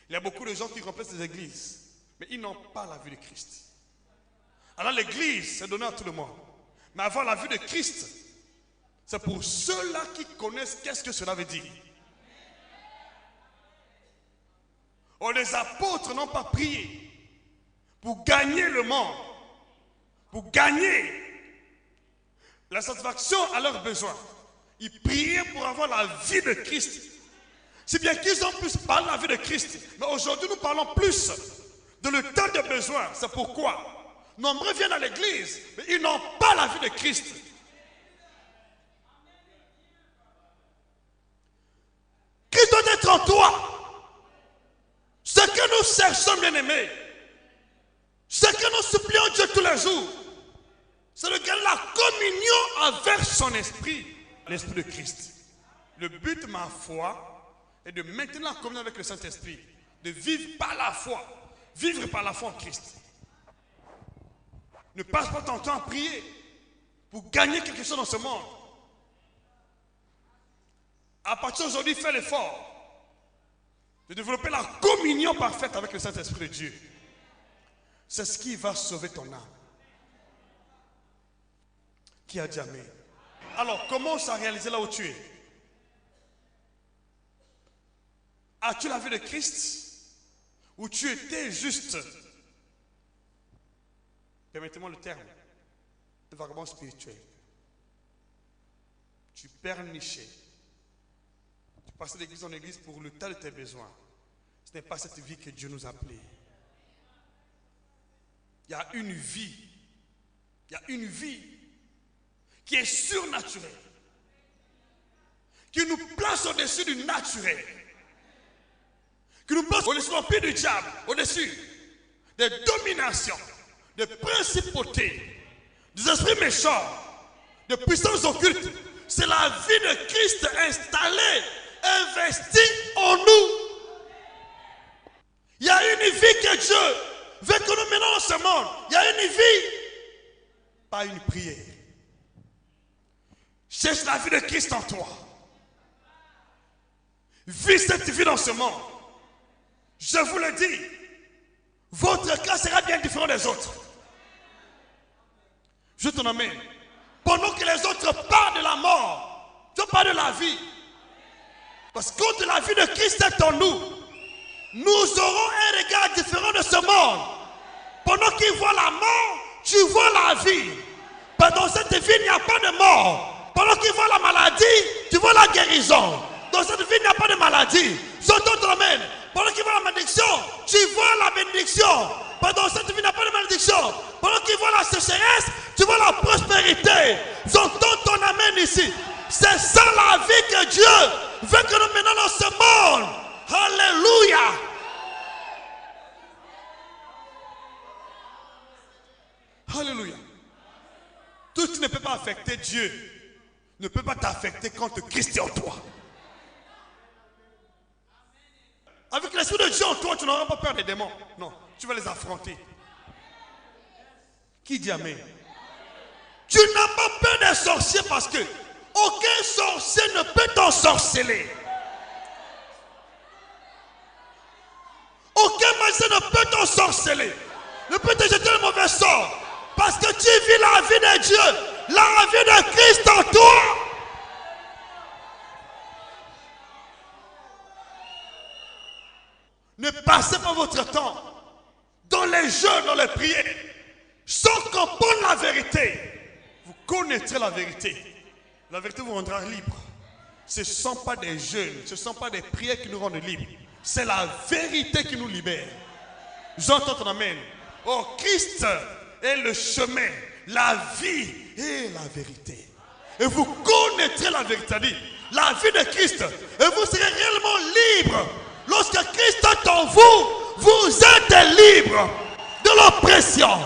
Il y a beaucoup de gens qui remplacent les églises, mais ils n'ont pas la vie de Christ. Alors l'église, c'est donné à tout le monde. Mais avoir la vie de Christ, c'est pour ceux-là qui connaissent qu'est-ce que cela veut dire. Oh, les apôtres n'ont pas prié pour gagner le monde, pour gagner la satisfaction à leurs besoins. Ils priaient pour avoir la vie de Christ. Si bien qu'ils ont plus parlé de la vie de Christ. Mais aujourd'hui, nous parlons plus de le temps de besoin. C'est pourquoi nombreux viennent à l'église, mais ils n'ont pas la vie de Christ. Christ doit être en toi. Ce que nous cherchons, bien-aimés, ce que nous supplions Dieu tous les jours, c'est de gagner la communion avec son esprit, l'esprit de Christ. Le but, ma foi, est de maintenir la communion avec le Saint-Esprit, de vivre par la foi, vivre par la foi en Christ. Ne passe pas ton temps à prier pour gagner quelque chose dans ce monde. À partir d'aujourd'hui, fais l'effort de développer la communion parfaite avec le Saint-Esprit de Dieu. C'est ce qui va sauver ton âme. Qui a dit amen? Alors, commence à réaliser là où tu es. As-tu la vie de Christ? Ou tu étais juste, permettez-moi le terme, de vagabond spirituel? Tu pernichais. Tu passais d'église en église pour le tas de tes besoins. Ce n'est pas cette vie que Dieu nous a appelée. Il y a une vie. Il y a une vie qui est surnaturelle. Qui nous place au-dessus du naturel. Qui nous place au-dessus de l'empire du diable. Au-dessus des dominations, des principautés, des esprits méchants, des puissances occultes. C'est la vie de Christ installée, investie en nous. Il y a une vie que Dieu veut que nous menions dans ce monde. Il y a une vie, pas une prière. Cherche la vie de Christ en toi. Vis cette vie dans ce monde. Je vous le dis, votre cas sera bien différent des autres. Je t'en amène. Pendant que les autres parlent de la mort, tu parles de la vie. Parce que quand la vie de Christ est en nous, nous aurons un regard différent de ce monde. Pendant qu'ils voient la mort, tu vois la vie. Dans cette vie, il n'y a pas de mort. Pendant qu'ils voient la maladie, tu vois la guérison. Dans cette vie, il n'y a pas de maladie. J'entends ton amen. Pendant qu'ils voient la malédiction, tu vois la bénédiction. Dans cette vie, il n'y a pas de malédiction. Pendant qu'ils voient la sécheresse, tu vois la prospérité. J'entends ton amen ici. C'est ça la vie que Dieu veut que nous menions dans ce monde. Alléluia. Alléluia. Tout ce qui ne peut pas affecter Dieu ne peut pas t'affecter quand Christ est en toi. Avec l'esprit de Dieu en toi, tu n'auras pas peur des démons. Non, tu vas les affronter. Qui dit amen? Tu n'as pas peur des sorciers parce que aucun sorcier ne peut t'ensorceler. Aucun magicien ne peut t'ensorceler. Ne peut te jeter le mauvais sort. Parce que tu vis la vie de Dieu. la vie de Christ en toi. Ne passez pas votre temps dans les jeux, dans les prières, sans comprendre la vérité. Vous connaîtrez la vérité. La vérité vous rendra libre. Ce ne sont pas des jeûnes, ce ne sont pas des prières qui nous rendent libres. C'est la vérité qui nous libère. J'entends ton amen. Oh, Christ est le chemin, la vie et la vérité. Et vous connaîtrez la vérité, la vie de Christ. Et vous serez réellement libre. Lorsque Christ est en vous, vous êtes libre de l'oppression,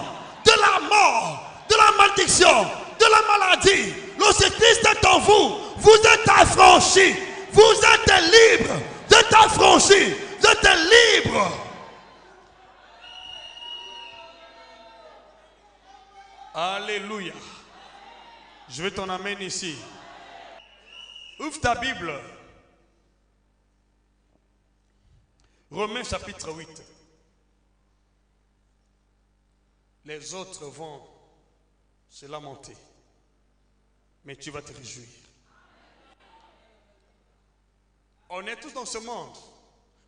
de la mort, de la malédiction, de la maladie. Lorsque Christ est en vous, vous êtes affranchis. Vous êtes libre. Vous êtes affranchis. Vous êtes libre. Alléluia. Je vais t'en amener ici. Ouvre ta Bible. Romains chapitre 8. Les autres vont se lamenter, mais tu vas te réjouir. On est tous dans ce monde,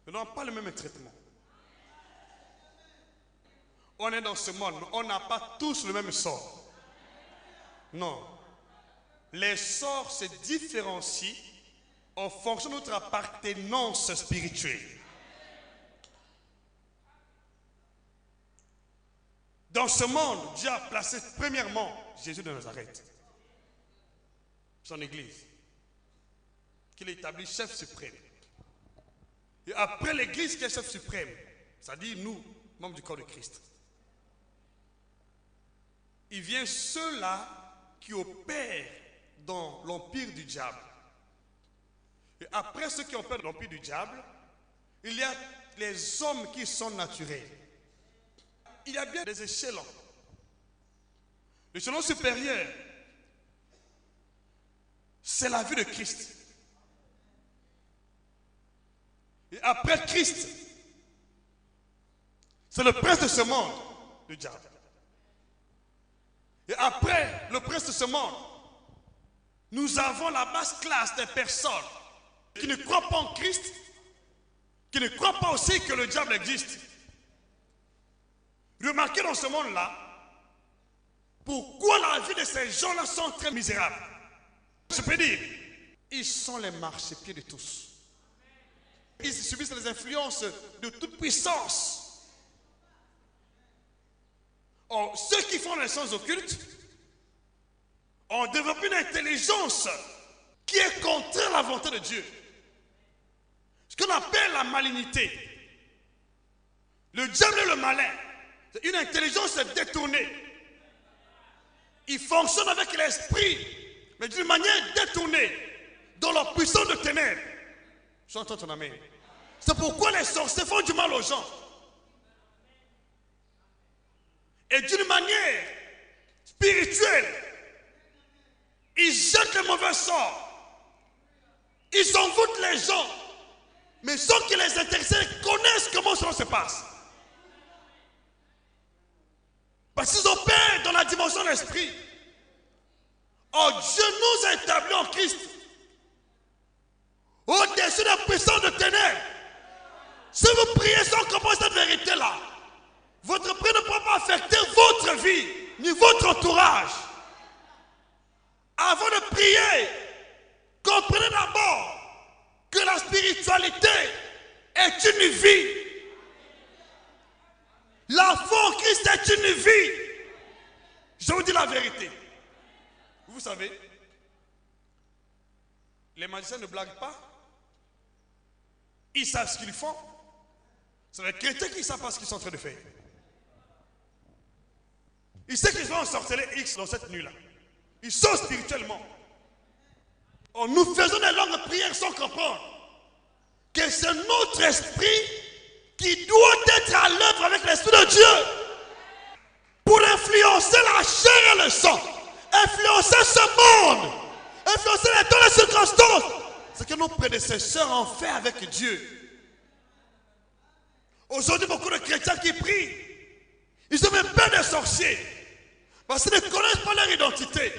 mais nous n'avons pas le même traitement. On est dans ce monde, mais on n'a pas tous le même sort. Non. Les sorts se différencient en fonction de notre appartenance spirituelle. Dans ce monde, Dieu a placé premièrement Jésus de Nazareth, son église, qu'il a établi chef suprême. Et après l'église qui est chef suprême, c'est-à-dire nous, membres du corps de Christ, il vient ceux-là qui opèrent dans l'empire du diable. Et après ceux qui opèrent dans l'empire du diable, il y a les hommes qui sont naturels. Il y a bien des échelons. L'échelon supérieur, c'est la vie de Christ. Et après Christ, c'est le prince de ce monde, le diable. Et après le prince de ce monde, nous avons la basse classe des personnes qui ne croient pas en Christ, qui ne croient pas aussi que le diable existe. Remarquez dans ce monde-là, pourquoi la vie de ces gens-là sont très misérables. Je peux dire, ils sont les marchepieds de tous. Ils subissent les influences de toute puissance. Or, ceux qui font les sciences occultes ont développé une intelligence qui est contraire à la volonté de Dieu. Ce qu'on appelle la malignité. Le diable et le malin, c'est une intelligence détournée. Il fonctionne avec l'esprit, mais d'une manière détournée, dans leur puissance de ténèbres. J'entends ton amen. C'est pourquoi les sorciers font du mal aux gens. Et d'une manière spirituelle, ils jettent les mauvais sorts. Ils envoûtent les gens. Mais sans que les intéressés connaissent comment cela se passe. Parce qu'ils opèrent dans la dimension de l'esprit. Oh, Dieu nous a établis en Christ. Au-dessus de la puissance de ténèbres. Si vous priez sans comprendre cette vérité-là, votre prière ne pourra pas affecter votre vie, ni votre entourage. Avant de prier, comprenez d'abord que la spiritualité est une vie. La foi en Christ est une vie. Je vous dis la vérité. Vous savez, les magiciens ne blaguent pas. Ils savent ce qu'ils font. C'est les chrétiens qui ne savent pas ce qu'ils sont en train de faire. Ils savent qu'ils vont en sortir les X dans cette nuit-là. Ils sont spirituellement. Or, nous faisons des longues prières sans comprendre que c'est notre esprit qui doit être à l'œuvre avec l'esprit de Dieu pour influencer la chair et le sang, influencer ce monde, influencer les temps et les circonstances. Ce que nos prédécesseurs ont fait avec Dieu. Aujourd'hui, beaucoup de chrétiens qui prient, ils ont même peur des sorciers parce qu'ils ne connaissent pas leur identité.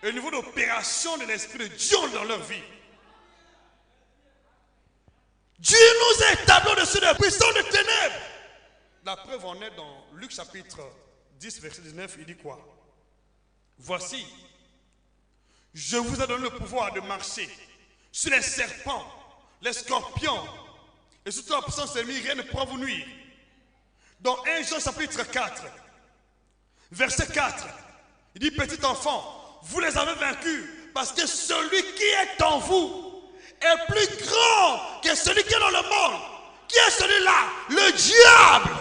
et au niveau d'opération de l'Esprit de Dieu dans leur vie. Dieu nous a établis au-dessus des puissants de ténèbres. La preuve en est dans Luc chapitre 10, verset 19, il dit quoi? Voici, je vous ai donné le pouvoir de marcher sur les serpents, les scorpions, et sur toute la puissance ennemie, rien ne pourra vous nuire. Dans 1 Jean chapitre 4, verset 4, il dit, petit enfant, vous les avez vaincus, parce que celui qui est en vous est plus grand que celui qui est dans le monde. Qui est celui-là? Le diable,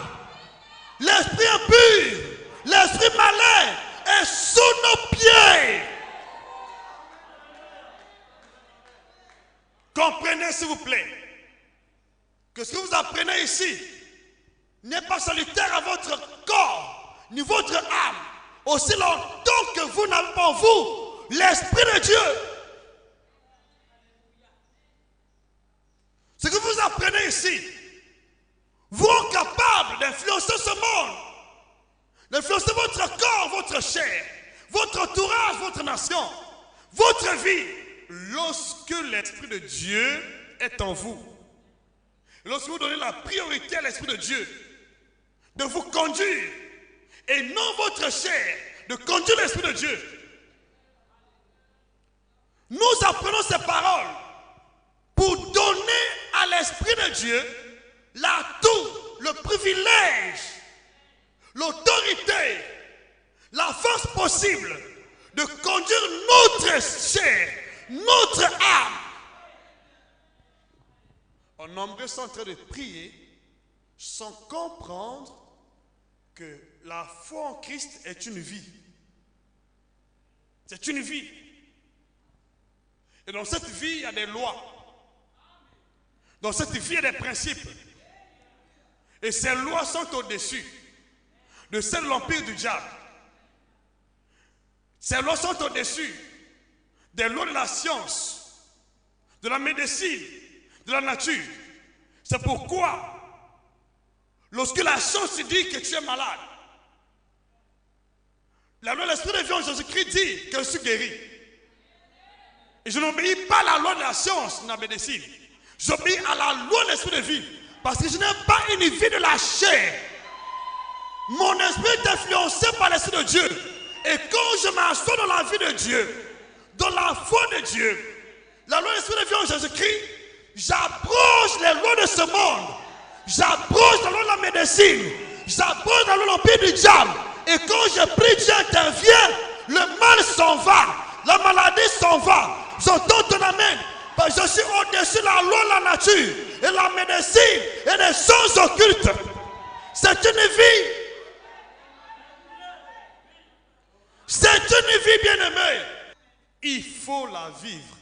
l'esprit impur, l'esprit malin est sous nos pieds. Comprenez s'il vous plaît que ce que vous apprenez ici n'est pas salutaire à votre corps ni votre âme aussi longtemps que vous n'avez pas en vous l'Esprit de Dieu. Ce que vous apprenez ici vous rend capable d'influencer ce monde, d'influencer votre corps, votre chair, votre entourage, votre nation, votre vie, lorsque l'Esprit de Dieu est en vous. Lorsque vous donnez la priorité à l'Esprit de Dieu de vous conduire et non votre chair de conduire l'Esprit de Dieu. Nous apprenons ces paroles pour donner à l'Esprit de Dieu l'atout, le privilège, l'autorité, la force possible de conduire notre chair, notre âme. On nombreux sont en train de prier sans comprendre que la foi en Christ est une vie. C'est une vie. Et dans cette vie, il y a des lois. Dans cette vie, il y a des principes. Et ces lois sont au-dessus de celles de l'empire du diable. Ces lois sont au-dessus des lois de la science, de la médecine, de la nature. C'est pourquoi, lorsque la science dit que tu es malade, la loi de l'Esprit de vie en Jésus-Christ dit que je suis guéri. Et je n'obéis pas à la loi de la science, de la médecine. J'obéis à la loi de l'Esprit de vie. Parce que je n'ai pas une vie de la chair. Mon esprit est influencé par l'Esprit de Dieu. Et quand je m'assois dans la vie de Dieu, dans la foi de Dieu, la loi de l'Esprit de vie en Jésus-Christ, j'approche les lois de ce monde. J'approche la loi de la médecine. J'approche la loi de l'empire du diable. Et quand je prie, Dieu intervient. Le mal s'en va. La maladie s'en va. J'entends ton amen. Parce que je suis au-dessus de la loi de la nature. Et la médecine. Et des sciences occultes. C'est une vie. C'est une vie bien-aimée. Il faut la vivre.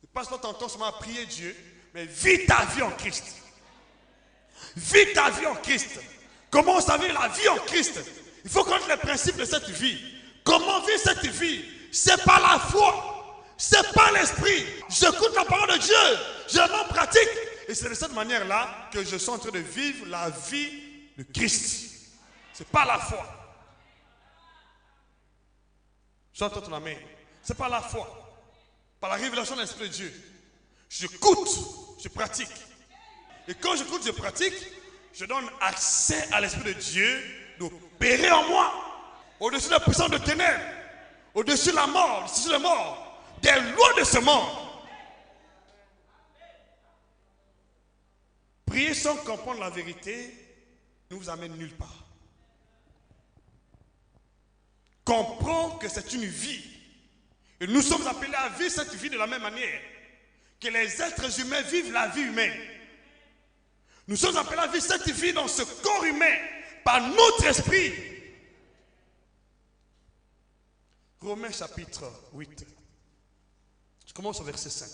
Ne passe pas ton temps seulement à prier Dieu, mais vis ta vie en Christ. Vis ta vie en Christ. Comment vivre la vie en Christ? Il faut connaître les principes de cette vie. Comment vivre cette vie? C'est pas la foi. C'est pas l'esprit. J'écoute la parole de Dieu. Je la pratique. Et c'est de cette manière-là que je suis en train de vivre la vie de Christ. C'est pas la foi. J'entends ton amen. C'est pas la foi. Par la révélation de l'Esprit de Dieu. J'écoute, je pratique. Et quand j'écoute, je pratique, je donne accès à l'Esprit de Dieu d'opérer en moi. Au-dessus de la puissance de ténèbres. Au-dessus de la mort, au-dessus de la mort. Des lois de ce monde. Prier sans comprendre la vérité ne vous amène nulle part. Comprends que c'est une vie. Et nous sommes appelés à vivre cette vie de la même manière que les êtres humains vivent la vie humaine. Nous sommes appelés à vivre cette vie dans ce corps humain par notre esprit. Romains chapitre 8. Je commence au verset 5.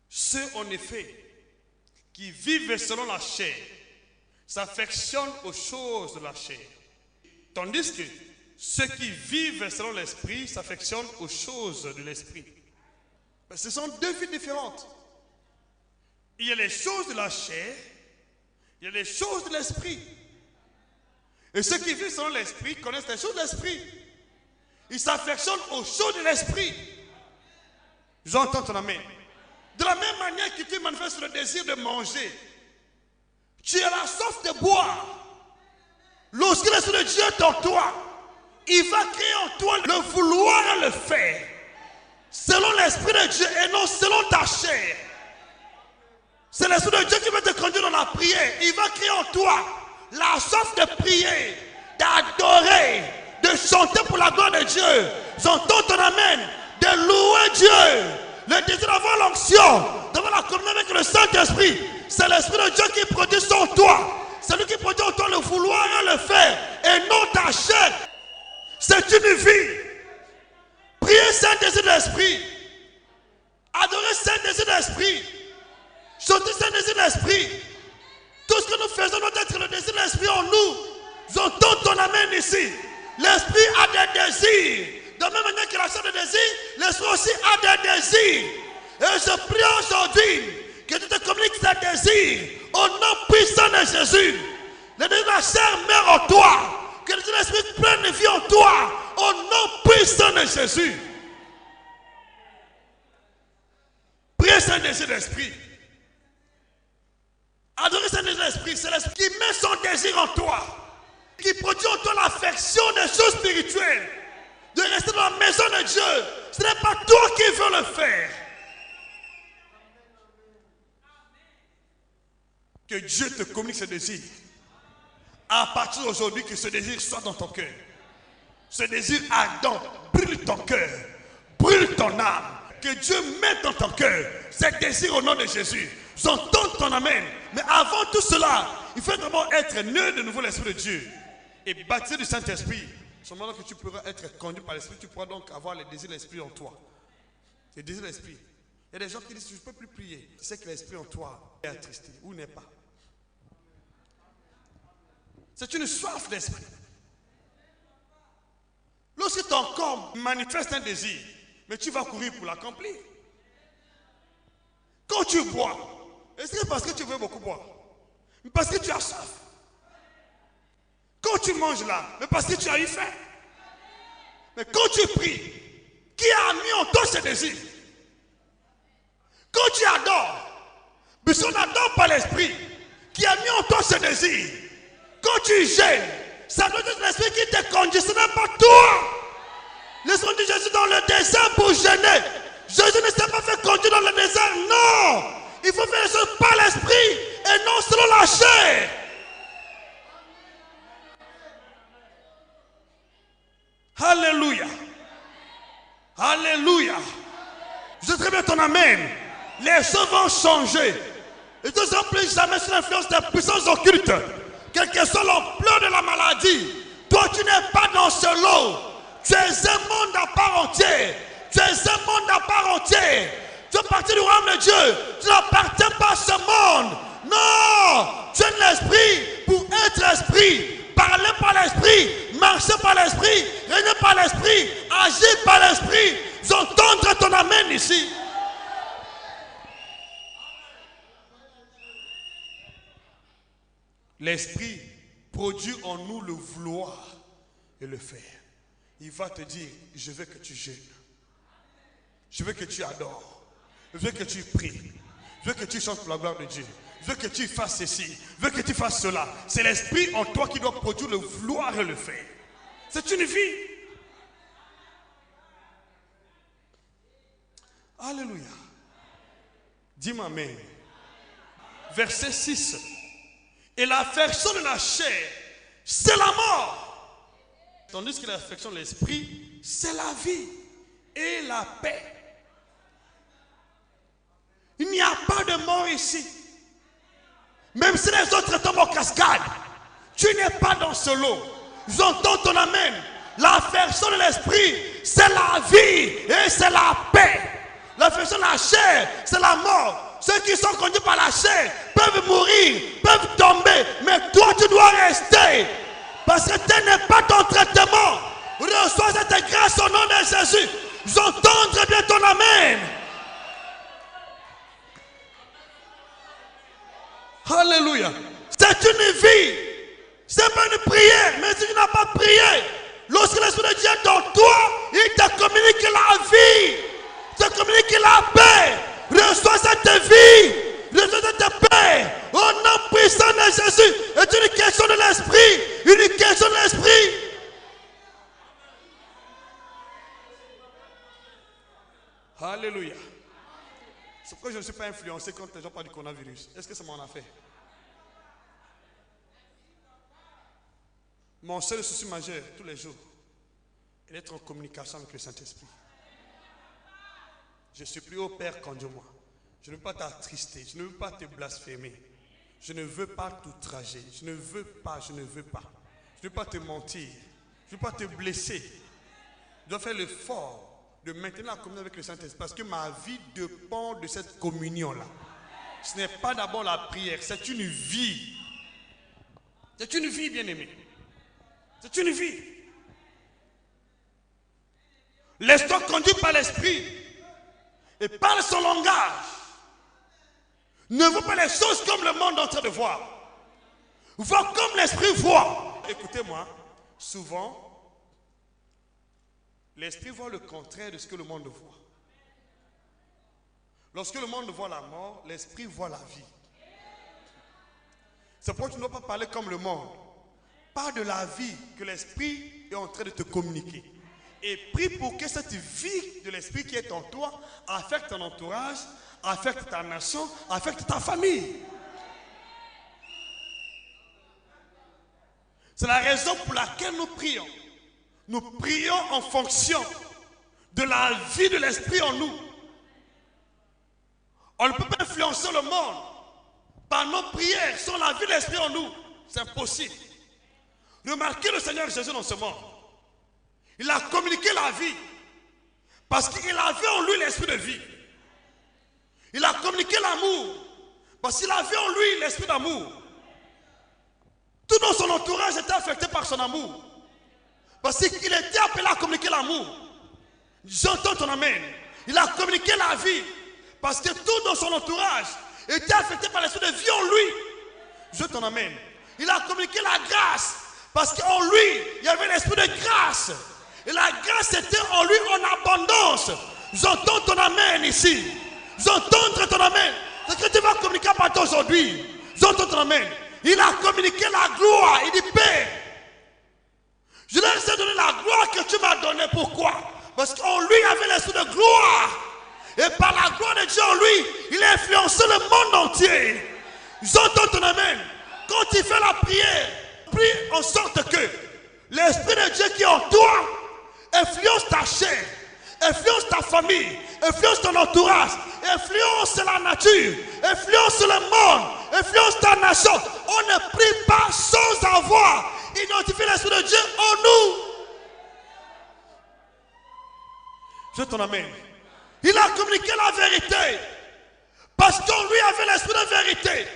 Ceux en effet qui vivent selon la chair s'affectionnent aux choses de la chair. Tandis que ceux qui vivent selon l'esprit s'affectionnent aux choses de l'esprit. Ce sont deux vies différentes. Il y a les choses de la chair, il y a les choses de l'esprit. Et ceux qui vivent selon l'esprit connaissent les choses de l'esprit. Ils s'affectionnent aux choses de l'esprit. J'entends ton amen. De la même manière que tu manifestes le désir de manger, tu as la soif de boire. Lorsque l'Esprit de Dieu est en toi, il va créer en toi le vouloir le faire. Selon l'Esprit de Dieu et non selon ta chair. C'est l'Esprit de Dieu qui va te conduire dans la prière. Il va créer en toi la soif de prier, d'adorer, de chanter pour la gloire de Dieu. J'entends ton amen, de louer Dieu. Le désir d'avoir l'onction, d'avoir la communion avec le Saint-Esprit. C'est l'Esprit de Dieu qui produit ça en toi. C'est lui qui produit en toi le vouloir et le faire. Et non ta chair. C'est une vie. Prier, c'est un désir de l'esprit. Adorer, c'est un désir de l'esprit. Chanter, c'est un désir de l'esprit. Tout ce que nous faisons doit être le désir de l'esprit en nous. J'entends ton amen ici. L'esprit a des désirs. De la même manière que la chair a des désirs, l'esprit aussi a des désirs. Et je prie aujourd'hui que tu te communiques tes désirs au nom puissant de Jésus. Le désir de la chair meurt en toi. Que le désir de l'esprit prenne vie en toi au nom puissant de Jésus. Prier, c'est un désir de l'esprit. Adorer, c'est un désir de l'esprit. C'est l'esprit qui met son désir en toi, qui produit en toi l'affection des choses spirituelles, de rester dans la maison de Dieu. Ce n'est pas toi qui veux le faire. Que Dieu te communique ce désir. À partir d'aujourd'hui, que ce désir soit dans ton cœur. Ce désir ardent brûle ton cœur, brûle ton âme. Que Dieu mette dans ton cœur ce désir au nom de Jésus. J'entends ton amen. Mais avant tout cela, il faut vraiment être né de nouveau l'Esprit de Dieu et baptisé du Saint-Esprit. C'est moment que tu pourras être conduit par l'Esprit, tu pourras donc avoir les désirs de l'Esprit en toi. Les désirs de l'Esprit. Il y a des gens qui disent, je ne peux plus prier. Tu sais que l'Esprit en toi est attristé ou n'est pas. C'est une soif d'esprit. Lorsque ton corps manifeste un désir, mais tu vas courir pour l'accomplir. Quand tu bois, est-ce que c'est parce que tu veux beaucoup boire? Mais parce que tu as soif. Quand tu manges là, mais parce que tu as eu faim. Mais quand tu pries, qui a mis en toi ce désir? Quand tu adores, mais si on n'adore pas l'esprit, qui a mis en toi ce désir? Quand tu gênes, ça doit être l'esprit qui te conduit, ce n'est pas toi. L'esprit de Jésus dans le désert pour gêner. Jésus ne s'est pas fait conduire dans le désert, non. Il faut faire les choses par l'esprit et non selon la chair. Alléluia. Alléluia. Je sais très bien ton amen. Les choses vont changer. Et tu ne seras plus jamais sous l'influence des puissances occultes. Quelle que soit l'ampleur de la maladie, toi tu n'es pas dans ce lot. Tu es un monde à part entière. Tu es un monde à part entière. Tu es parti du royaume de Dieu. Tu n'appartiens pas à ce monde. Non. Tu es l'esprit pour être esprit. Parler par l'esprit. Marcher par l'esprit. Régner par l'esprit. Agir par l'esprit. J'entends ton amen ici. L'esprit produit en nous le vouloir et le faire. Il va te dire, je veux que tu jeûnes. Je veux que tu adores. Je veux que tu pries. Je veux que tu chantes pour la gloire de Dieu. Je veux que tu fasses ceci. Je veux que tu fasses cela. C'est l'esprit en toi qui doit produire le vouloir et le faire. C'est une vie. Alléluia. Dis-moi amen. Verset 6. Et l'affection de la chair, c'est la mort. Tandis que l'affection de l'esprit, c'est la vie et la paix. Il n'y a pas de mort ici. Même si les autres tombent en cascade, tu n'es pas dans ce lot. J'entends ton amen. L'affection de l'esprit, c'est la vie et c'est la paix. L'affection de la chair, c'est la mort. Ceux qui sont conduits par la chair peuvent mourir, peuvent tomber. Mais toi, tu dois rester. Parce que tel n'est pas ton traitement. Reçois cette grâce au nom de Jésus. J'entends très bien ton amen. Alléluia. C'est une vie. Ce n'est pas une prière, mais si tu n'as pas prié, lorsque l'Esprit de Dieu est en toi, il te communique la vie, il te communique la paix. Reçois cette vie, reçois cette paix. Au nom puissant de Jésus, c'est une question de l'Esprit, une question de l'Esprit. Alléluia. C'est pourquoi je ne suis pas influencé quand les gens parlent du coronavirus. Est-ce que ça m'en a fait? Mon seul souci majeur tous les jours est d'être en communication avec le Saint-Esprit. Je supplie au Père, conduis-moi. Je ne veux pas t'attrister, je ne veux pas te blasphémer. Je ne veux pas t'outrager. Je ne veux pas. Je ne veux pas te mentir. Je ne veux pas te blesser. Je dois faire l'effort de maintenir la communion avec le Saint-Esprit parce que ma vie dépend de cette communion-là. Ce n'est pas d'abord la prière, c'est une vie. C'est une vie, bien-aimé. C'est une vie. Laisse-toi conduire par l'Esprit et parle son langage. Ne vois pas les choses comme le monde est en train de voir. Vois comme l'Esprit voit. Écoutez-moi, souvent, l'Esprit voit le contraire de ce que le monde voit. Lorsque le monde voit la mort, l'Esprit voit la vie. C'est pourquoi tu ne dois pas parler comme le monde. Parle de la vie que l'Esprit est en train de te communiquer. Et prie pour que cette vie de l'Esprit qui est en toi affecte ton entourage, affecte ta nation, affecte ta famille. C'est la raison pour laquelle nous prions. Nous prions en fonction de la vie de l'Esprit en nous. On ne peut pas influencer le monde par nos prières sans la vie de l'Esprit en nous. C'est impossible. Remarquez le Seigneur Jésus dans ce monde. Il a communiqué la vie parce qu'il avait en lui l'esprit de vie. Il a communiqué l'amour parce qu'il avait en lui l'esprit d'amour. Tout dans son entourage était affecté par son amour. Parce qu'il était appelé à communiquer l'amour. J'entends ton amen. Il a communiqué la vie parce que tout dans son entourage était affecté par l'esprit de vie en lui. Je t'en amène. Il a communiqué la grâce parce qu'en lui, il y avait l'esprit de grâce. Et la grâce était en lui en abondance. J'entends ton amen ici. J'entends ton amen. C'est ce que tu vas communiquer à partir d'aujourd'hui. J'entends ton amen. Il a communiqué la gloire. Il dit Père, je leur ai donné la gloire que tu m'as donnée. Pourquoi? Parce qu'en lui, il y avait l'esprit de gloire. Et par la gloire de Dieu en lui, il a influencé le monde entier. J'entends ton amen. Quand tu fais la prière, prie en sorte que l'esprit de Dieu qui est en toi influence ta chair, influence ta famille, influence ton entourage, influence la nature, influence le monde, influence ta nation. On ne prie pas sans avoir identifié l'esprit de Dieu en nous. Je t'en amène. Il a communiqué la vérité parce qu'en lui avait l'esprit de vérité.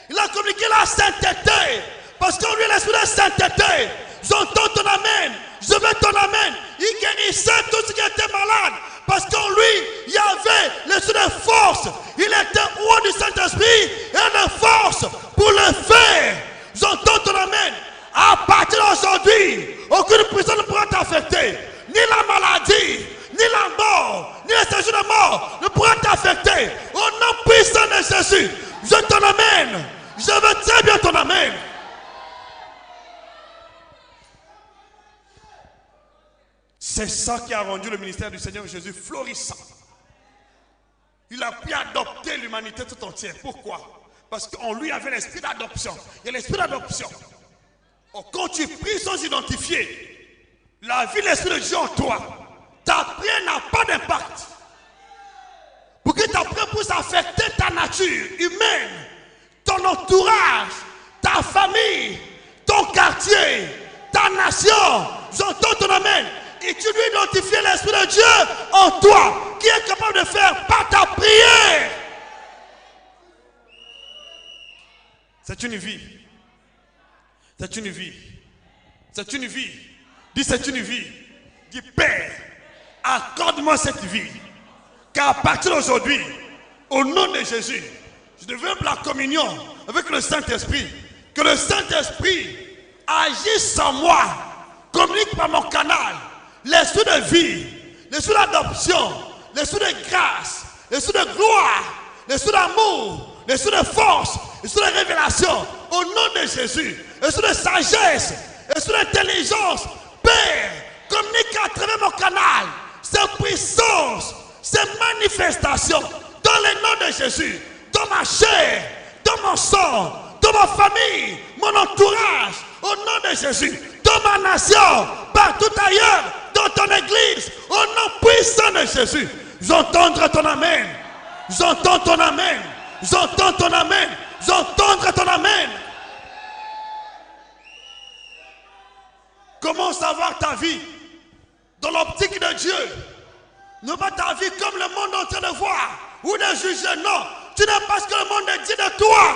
Il a communiqué la sainteté parce qu'en lui l'esprit de sainteté. J'entends ton amen. Je veux ton amen. Il guérissait tout ce qui était malade. Parce qu'en lui, il y avait l'esprit de force. Il était roi du Saint-Esprit et de force pour le faire. J'entends ton amen. À partir d'aujourd'hui, aucune prison ne pourra t'affecter. Ni la maladie, ni la mort, ni le séjour de mort ne pourra t'affecter. Au nom puissant de Jésus, je t'en amène. Je veux très bien ton amen. C'est ça qui a rendu le ministère du Seigneur Jésus florissant. Il a pu adopter l'humanité tout entière. Pourquoi? Parce qu'en lui, il y avait l'esprit d'adoption. Il y a l'esprit d'adoption. Quand tu pries sans identifier la vie de l'esprit de Dieu en toi, ta prière n'a pas d'impact. Pour que ta prière puisse affecter ta nature humaine, ton entourage, ta famille, ton quartier, ta nation. J'entends ton amen. Et tu lui identifies l'esprit de Dieu en toi, qui est capable de faire par ta prière. C'est une vie. C'est une vie. C'est une vie. Dis c'est une vie. Dis Père, accorde-moi cette vie. Qu'à partir d'aujourd'hui, au nom de Jésus, je développe la communion avec le Saint-Esprit. Que le Saint-Esprit agis sans moi, communique par mon canal, l'esprit de vie, l'esprit d'adoption, l'esprit de grâce, l'esprit de gloire, l'esprit d'amour, l'esprit de force, l'esprit de révélation, au nom de Jésus, l'esprit de sagesse, l'esprit d'intelligence, Père, communique à travers mon canal, ces puissances, ces manifestations, dans le nom de Jésus, dans ma chair, dans mon sang, dans ma famille, mon entourage, au nom de Jésus, dans ma nation, partout ailleurs, dans ton église, au nom puissant de Jésus. J'entends ton amen. J'entends ton amen. J'entends ton amen. J'entends ton amen. Commence à voir ta vie dans l'optique de Dieu. Ne pas ta vie comme le monde est en train de voir ou de juger. Non, tu n'es pas ce que le monde dit de toi.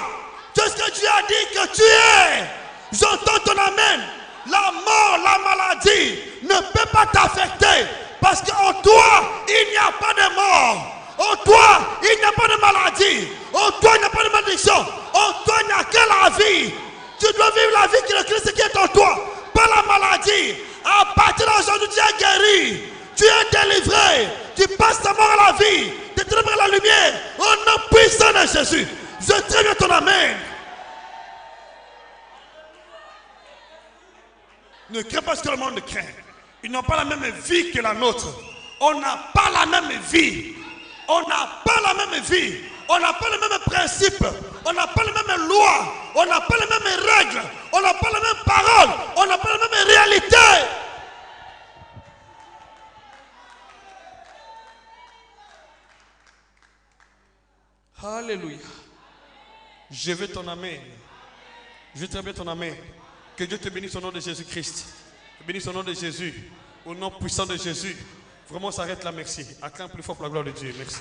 Tu es ce que Dieu a dit que tu es. J'entends ton amen. La mort, la maladie ne peut pas t'affecter parce qu'en toi, il n'y a pas de mort. En toi, il n'y a pas de maladie. En toi, il n'y a pas de malédiction. En toi, il n'y a que la vie. Tu dois vivre la vie qui est le Christ qui est en toi. Pas la maladie. À partir d'aujourd'hui, tu es guéri. Tu es délivré. Tu passes ta mort à la vie. Tu ténèbres à la lumière. Au nom puissant de Jésus. Je traîne ton amen. Ne crains pas ce que le monde craint. Ils n'ont pas la même vie que la nôtre. On n'a pas la même vie. On n'a pas la même vie. On n'a pas les mêmes principes. On n'a pas les mêmes lois. On n'a pas les mêmes règles. On n'a pas les mêmes paroles. On n'a pas les mêmes réalités. Alléluia. Je veux ton amen. Je veux très bien ton amen. Que Dieu te bénisse au nom de Jésus-Christ. Bénisse au nom de Jésus. Au nom puissant de Jésus. Vraiment, s'arrête là, merci. Acclame plus fort pour la gloire de Dieu. Merci.